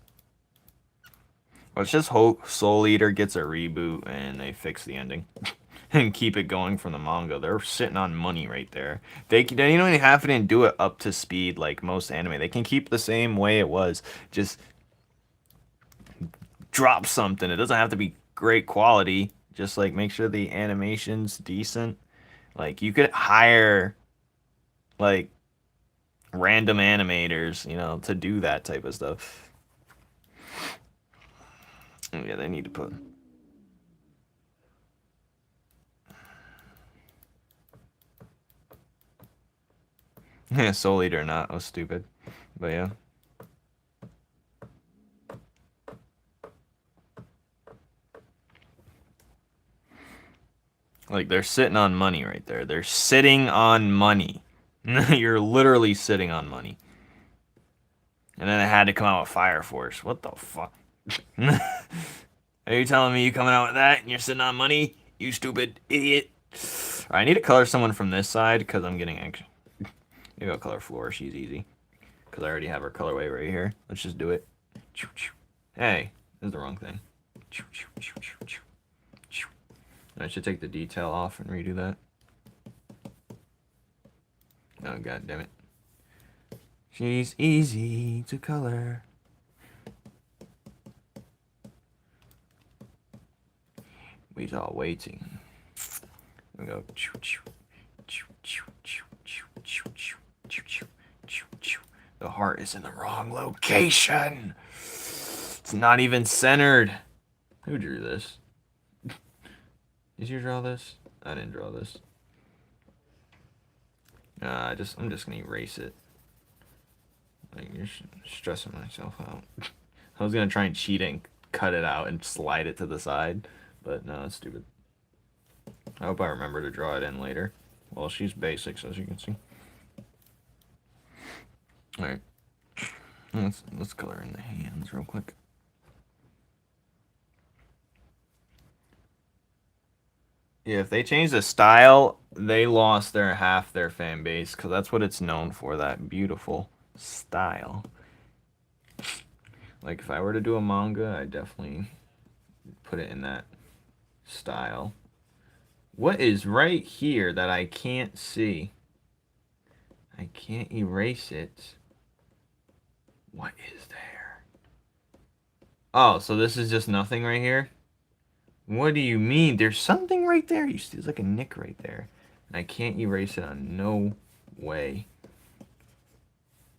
Let's just hope Soul Eater gets a reboot and they fix the ending. And keep it going from the manga. They're sitting on money right there. They don't even have to do it up to speed like most anime. They can keep the same way it was. Just drop something. It doesn't have to be great quality. Just like make sure the animation's decent. Like you could hire like random animators, to do that type of stuff. Yeah, they need to put. Yeah, Soul Eater or not was stupid, but yeah. Like, they're sitting on money right there. They're sitting on money. You're literally sitting on money. And then it had to come out with Fire Force. What the fuck? Are you telling me you coming out with that and you're sitting on money? You stupid idiot. Right, I need to color someone from this side because I'm getting anxious. Maybe I'll color Floor. She's easy. Because I already have her colorway right here. Let's just do it. Hey, this is the wrong thing. I should take the detail off and redo that. Oh, god damn it. She's easy to color. We's all waiting. We go. The heart is in the wrong location. It's not even centered. Who drew this? Did you draw this? I didn't draw this. I'm just gonna erase it. Like, you're stressing myself out. I was gonna try and cheat it and cut it out and slide it to the side, but no, that's stupid. I hope I remember to draw it in later. Well, she's basics, as you can see. All right, let's color in the hands real quick. Yeah, if they change the style, they lost half their fan base, because that's what it's known for, that beautiful style. Like, if I were to do a manga, I'd definitely put it in that style. What is right here that I can't see? I can't erase it. What is there? Oh, so this is just nothing right here? What do you mean? There's something right there. You see, there's like a nick right there. And I can't erase it on no way.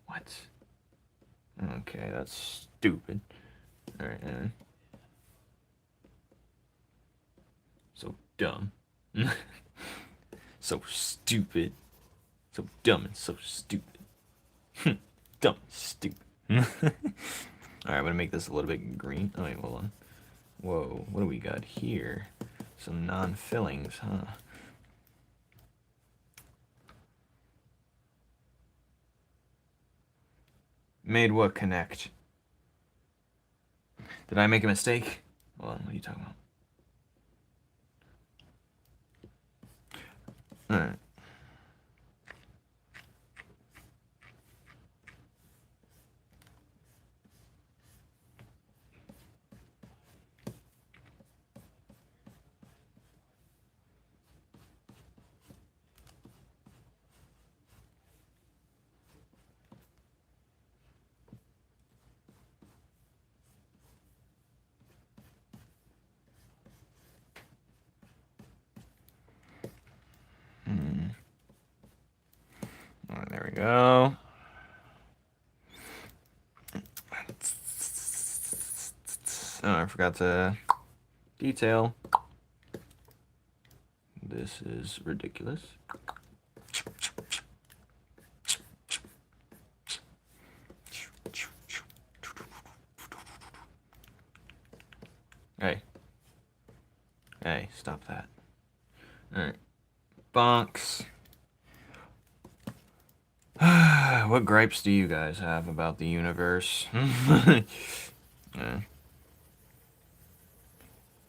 What? Okay, that's stupid. Alright, so dumb. So stupid. So dumb and so stupid. Dumb and stupid. Alright, I'm gonna make this a little bit green. Oh, wait, hold on. Whoa, what do we got here? Some non-fillings, huh? Made what connect? Did I make a mistake? Hold on, what are you talking about? Alright. Alright, there we go. Oh, I forgot to detail. This is ridiculous. Hey. Hey, stop that. Alright. Bonks. What gripes do you guys have about the universe? Yeah.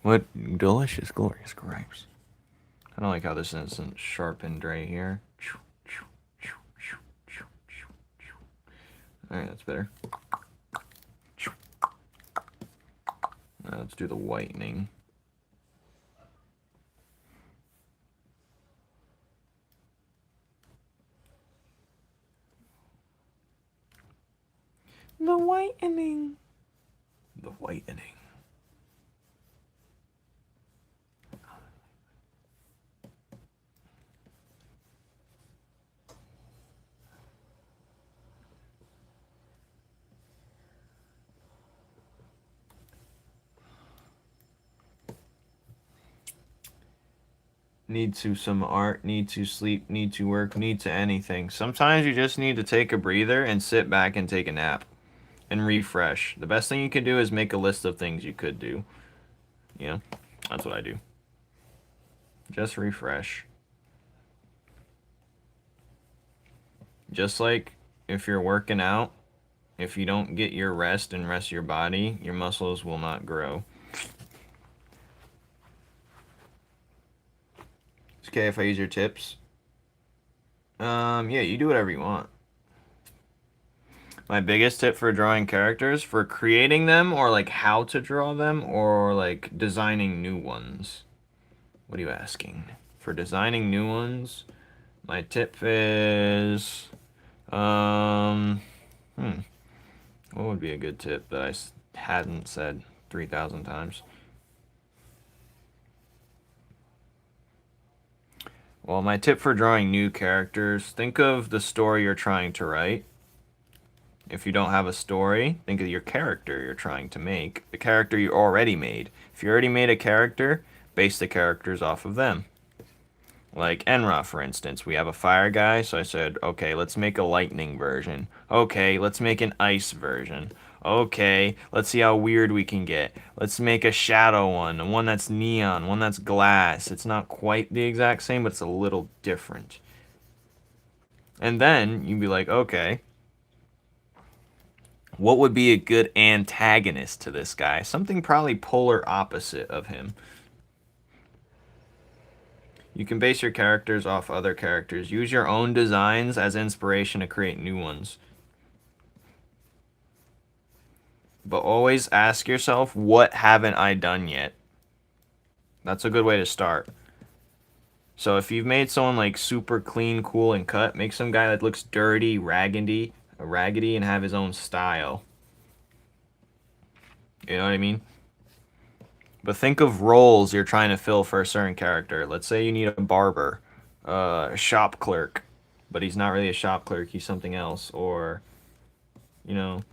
What delicious, glorious gripes. I don't like how this isn't sharpened right here. Alright, that's better. Let's do the whitening. The whitening. The whitening. Need to some art, need to sleep, need to work, need to anything. Sometimes you just need to take a breather and sit back and take a nap and refresh. The best thing you can do is make a list of things you could do. You know, that's what I do. Just refresh. Just like if you're working out, if you don't get your rest and rest your body, your muscles will not grow. It's okay if I use your tips. Yeah, you do whatever you want. My biggest tip for drawing characters, for creating them, or like how to draw them, or like designing new ones. What are you asking? For designing new ones, my tip is, what would be a good tip that I hadn't said 3,000 times? Well, my tip for drawing new characters, think of the story you're trying to write. If you don't have a story, think of your character you're trying to make, the character you already made. If you already made a character, base the characters off of them. Like Enra, for instance, we have a fire guy, so I said, okay, let's make a lightning version. Okay, let's make an ice version. Okay, let's see how weird we can get. Let's make a shadow one that's neon, one that's glass. It's not quite the exact same, but it's a little different. And then you'd be like, okay, what would be a good antagonist to this guy? Something probably polar opposite of him. You can base your characters off other characters. Use your own designs as inspiration to create new ones. But always ask yourself, what haven't I done yet? That's a good way to start. So if you've made someone like super clean, cool, and cut, make some guy that looks dirty, raggedy, and have his own style. You know what I mean? But think of roles you're trying to fill for a certain character. Let's say you need a barber, a shop clerk, but he's not really a shop clerk, he's something else. Or, you know,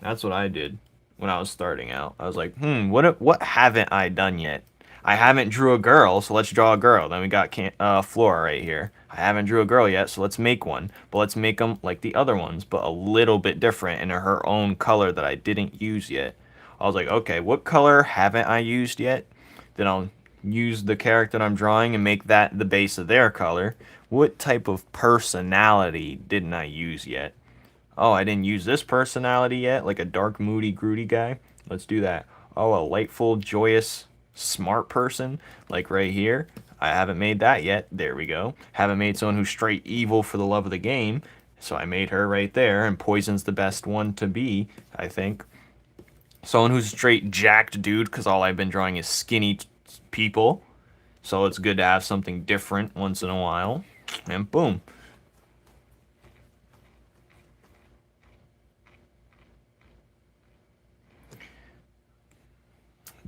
that's what I did when I was starting out. I was like, what haven't I done yet? I haven't drew a girl, so let's draw a girl. Then we got Flora right here. I haven't drew a girl yet, so let's make one. But let's make them like the other ones, but a little bit different in her own color that I didn't use yet. I was like, okay, what color haven't I used yet? Then I'll use the character that I'm drawing and make that the base of their color. What type of personality didn't I use yet? Oh, I didn't use this personality yet, like a dark, moody, broody guy. Let's do that. Oh, a lightful, joyous, smart person, like right here. I haven't made that yet. There we go. Haven't made someone who's straight evil for the love of the game. So I made her right there, and Poison's the best one to be, I think. Someone who's straight jacked dude, because all I've been drawing is skinny people. So it's good to have something different once in a while. And boom.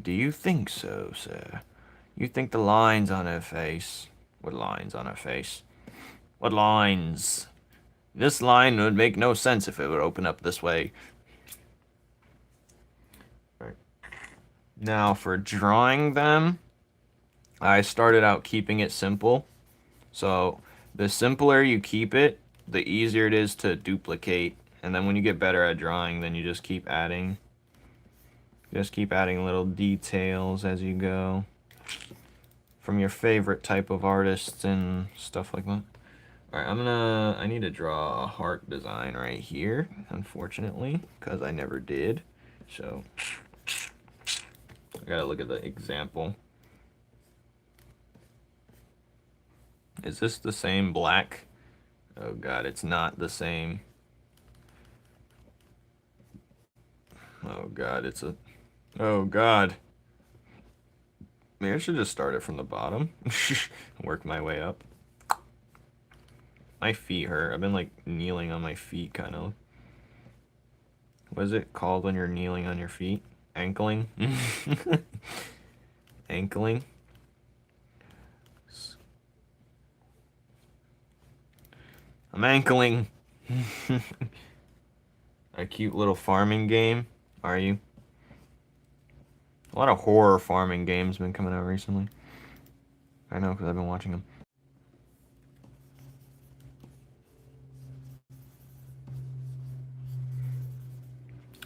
Do you think so, sir? You think the lines on her face... What lines on her face? What lines? This line would make no sense if it would open up this way. Right. Now, for drawing them, I started out keeping it simple. So, the simpler you keep it, the easier it is to duplicate. And then when you get better at drawing, then you just keep adding. Just keep adding little details as you go. From your favorite type of artists and stuff like that. Alright, I need to draw a heart design right here, unfortunately, because I never did. So, I gotta look at the example. Is this the same black? Oh god, it's not the same. Oh god, it's a... Oh god. Maybe I should just start it from the bottom. Work my way up. My feet hurt. I've been like kneeling on my feet, kind of. What is it called when you're kneeling on your feet? Ankling? Ankling? I'm ankling. A cute little farming game, are you? A lot of horror farming games have been coming out recently. I know, because I've been watching them.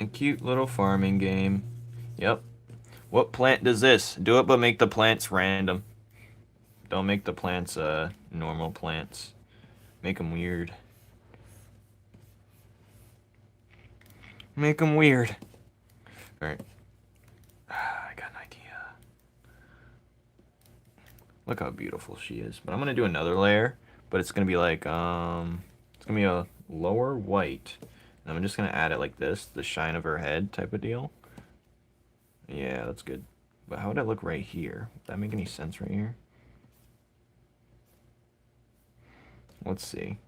A cute little farming game. Yep. What plant does this? Do it, but make the plants random. Don't make the plants normal plants. Make them weird. Make them weird. Alright. I got an idea. Look how beautiful she is. But I'm going to do another layer. But it's going to be like, it's going to be a lower white. And I'm just going to add it like this. The shine of her head type of deal. Yeah, that's good. But how would it look right here? Would that make any sense right here? Let's see.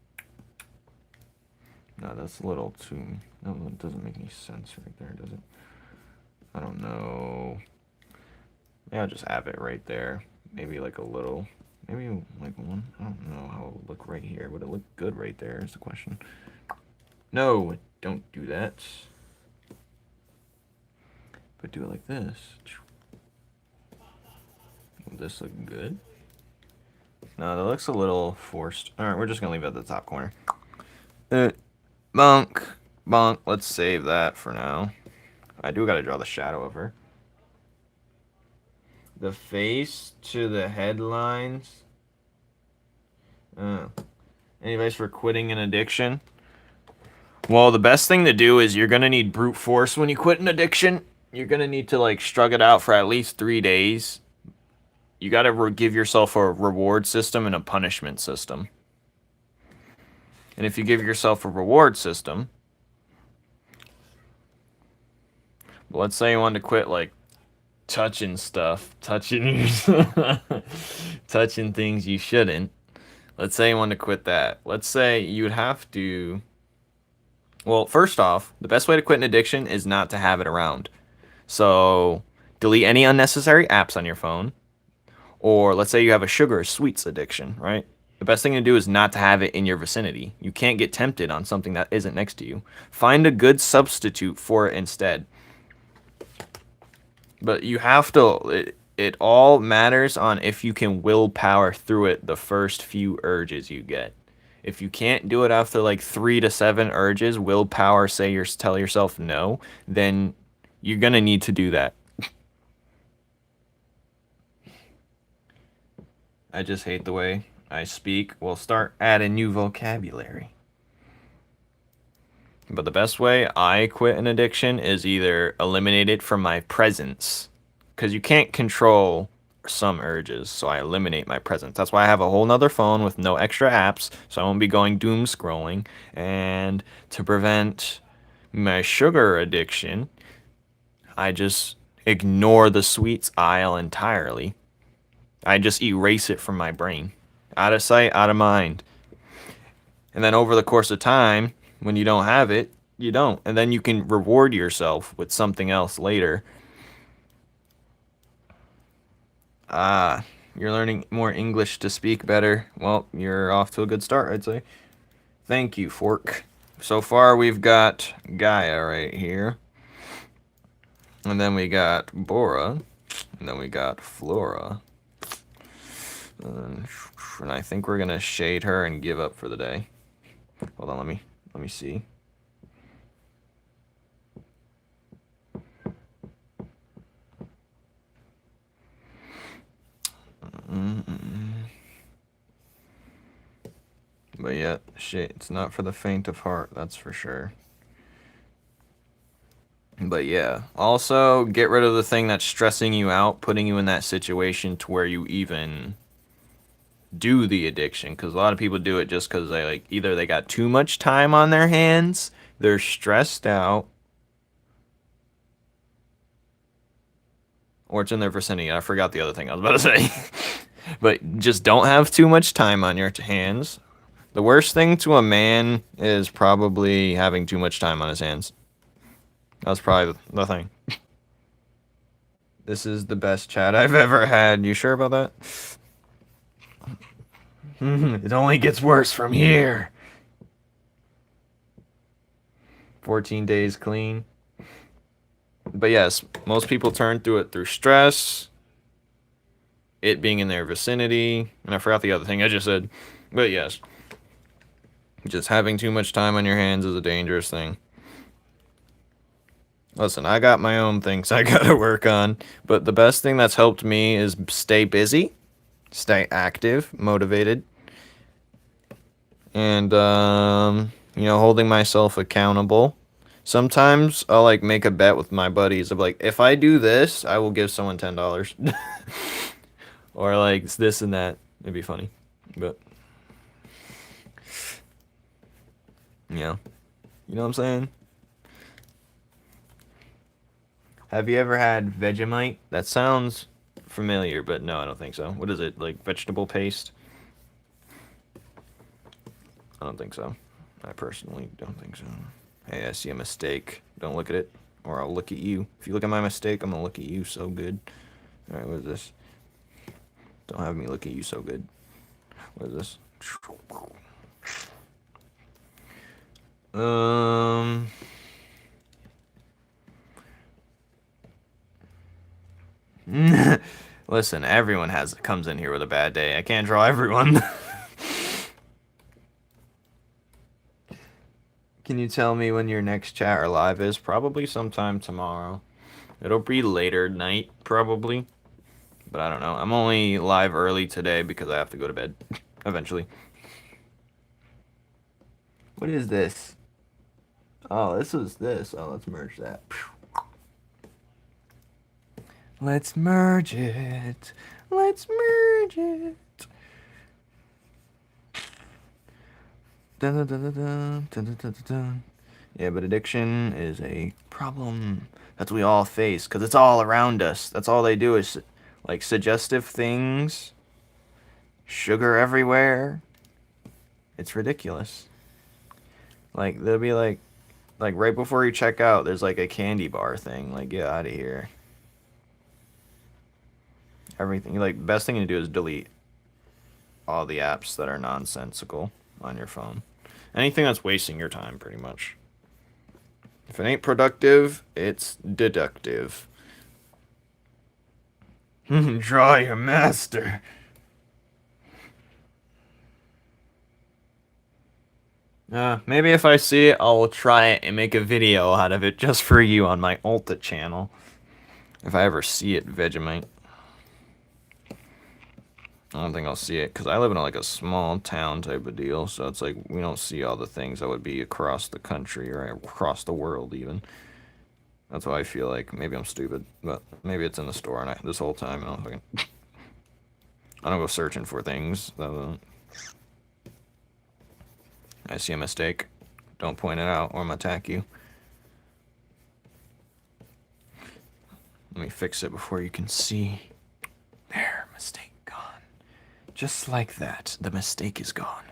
No, that's a little too... No, it doesn't make any sense right there, does it? I don't know. Maybe I'll just have it right there. Maybe like a little... Maybe like one... I don't know how it would look right here. Would it look good right there is the question. No, don't do that. But do it like this. Will this look good? No, that looks a little forced. Alright, we're just going to leave it at the top corner. Bonk. Bonk. Let's save that for now. I do got to draw the shadow of her. The face to the headlines. Any advice for quitting an addiction? Well, the best thing to do is you're going to need brute force when you quit an addiction. You're going to need to like shrug it out for at least 3 days. You got to give yourself a reward system and a punishment system. And if you give yourself a reward system, let's say you wanted to quit like touching stuff, touching things you shouldn't. Let's say you want to quit that. Let's say you would have to... Well, first off, the best way to quit an addiction is not to have it around. So delete any unnecessary apps on your phone. Or let's say you have a sugar or sweets addiction, right? The best thing to do is not to have it in your vicinity. You can't get tempted on something that isn't next to you. Find a good substitute for it instead. But you have to... It all matters on if you can willpower through it the first few urges you get. If you can't do it after like 3 to 7 urges, willpower, tell yourself no, then you're going to need to do that. I just hate the way I speak. We'll start adding new vocabulary. But the best way I quit an addiction is either eliminate it from my presence. Because you can't control some urges, so I eliminate my presence. That's why I have a whole nother phone with no extra apps, so I won't be going doom scrolling. And to prevent my sugar addiction, I just ignore the sweets aisle entirely. I just erase it from my brain. Out of sight, out of mind. And then over the course of time, when you don't have it, you don't. And then you can reward yourself with something else later. You're learning more English to speak better. Well, you're off to a good start, I'd say. Thank you, Fork. So far, we've got Gaia right here. And then we got Bora. And then we got Flora. And I think we're going to shade her and give up for the day. Hold on, let me see. But yeah, shit, it's not for the faint of heart, that's for sure. But yeah, also get rid of the thing that's stressing you out, putting you in that situation to where you even do the addiction. Because a lot of people do it just because they like either they got too much time on their hands, they're stressed out, or it's in their vicinity. I forgot the other thing I was about to say. But just don't have too much time on your hands. The worst thing to a man is probably having too much time on his hands. That's probably the thing. This is the best chat I've ever had. You sure about that? It only gets worse from here. 14 days clean. But yes, most people turn through it through stress, it being in their vicinity, and I forgot the other thing I just said. But yes, just having too much time on your hands is a dangerous thing. Listen, I got my own things I gotta work on, but the best thing that's helped me is stay busy, stay active, motivated, and, you know, holding myself accountable. Sometimes I'll, like, make a bet with my buddies of, like, if I do this, I will give someone $10. Or, like, this and that. It'd be funny. But, yeah. You know what I'm saying? Have you ever had Vegemite? That sounds familiar, but no, I don't think so. What is it? Like vegetable paste? I don't think so. I personally don't think so. Hey, I see a mistake. Don't look at it, or I'll look at you. If you look at my mistake, I'm gonna look at you so good. Alright, what is this? Don't have me look at you so good. What is this? Listen, everyone comes in here with a bad day. I can't draw everyone. Can you tell me when your next chat or live is? Probably sometime tomorrow. It'll be later night, probably. But I don't know. I'm only live early today because I have to go to bed eventually. What is this? Oh, this is this. Oh, let's merge that. Let's merge it. Let's merge it. Dun, dun, dun, dun, dun, dun, dun, dun, dun. Yeah, but addiction is a problem that we all face because it's all around us. That's all they do is like suggestive things, sugar everywhere. It's ridiculous. Like they'll be like right before you check out, there's like a candy bar thing. Like get out of here. Everything like best thing to do is delete all the apps that are nonsensical on your phone. Anything that's wasting your time, pretty much. If it ain't productive, it's deductive. Draw your master. Maybe if I see it, I'll try it and make a video out of it just for you on my Ulta channel. If I ever see it, Vegemite. I don't think I'll see it, because I live in like a small town type of deal, so it's like we don't see all the things that would be across the country or across the world even. That's why I feel like maybe I'm stupid, but maybe it's in the store and this whole time I don't go searching for things. I see a mistake. Don't point it out or I'm gonna attack you. Let me fix it before you can see. There, mistake gone. Just like that, the mistake is gone.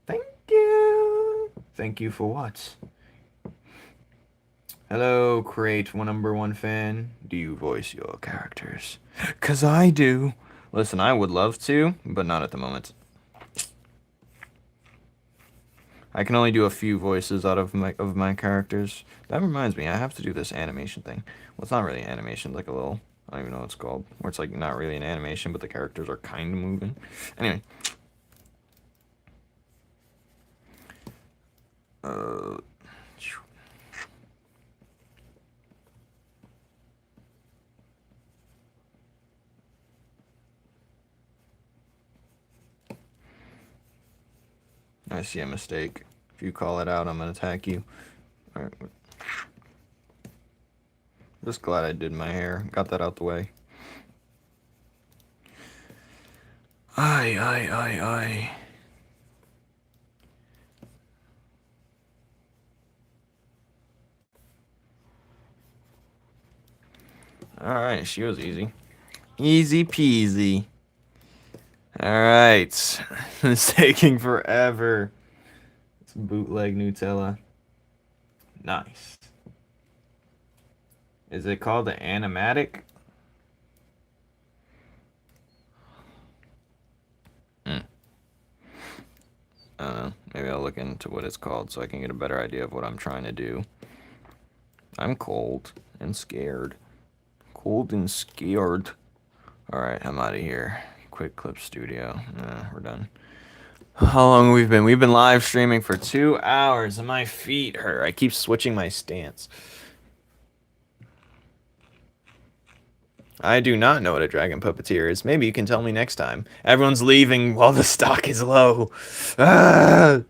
Thank you. Thank you for what? Hello, Create #1 fan. Do you voice your characters? 'Cause I do. Listen, I would love to, but not at the moment. I can only do a few voices out of my characters. That reminds me, I have to do this animation thing. Well, it's not really an animation, like a little, I don't even know what it's called, where it's like not really an animation, but the characters are kind of moving. Anyway. I see a mistake. If you call it out, I'm gonna attack you. Alright. Just glad I did my hair. Got that out the way. Aye. Alright, she was easy. Easy peasy. Alright. It's taking forever. It's bootleg Nutella. Nice. Is it called the animatic? I don't know. Maybe I'll look into what it's called so I can get a better idea of what I'm trying to do. I'm cold and scared. Cold and scared. Alright, I'm out of here. Quick Clip Studio. We're done. How long we've been? We've been live streaming for 2 hours and my feet hurt. I keep switching my stance. I do not know what a dragon puppeteer is. Maybe you can tell me next time. Everyone's leaving while the stock is low. Ah!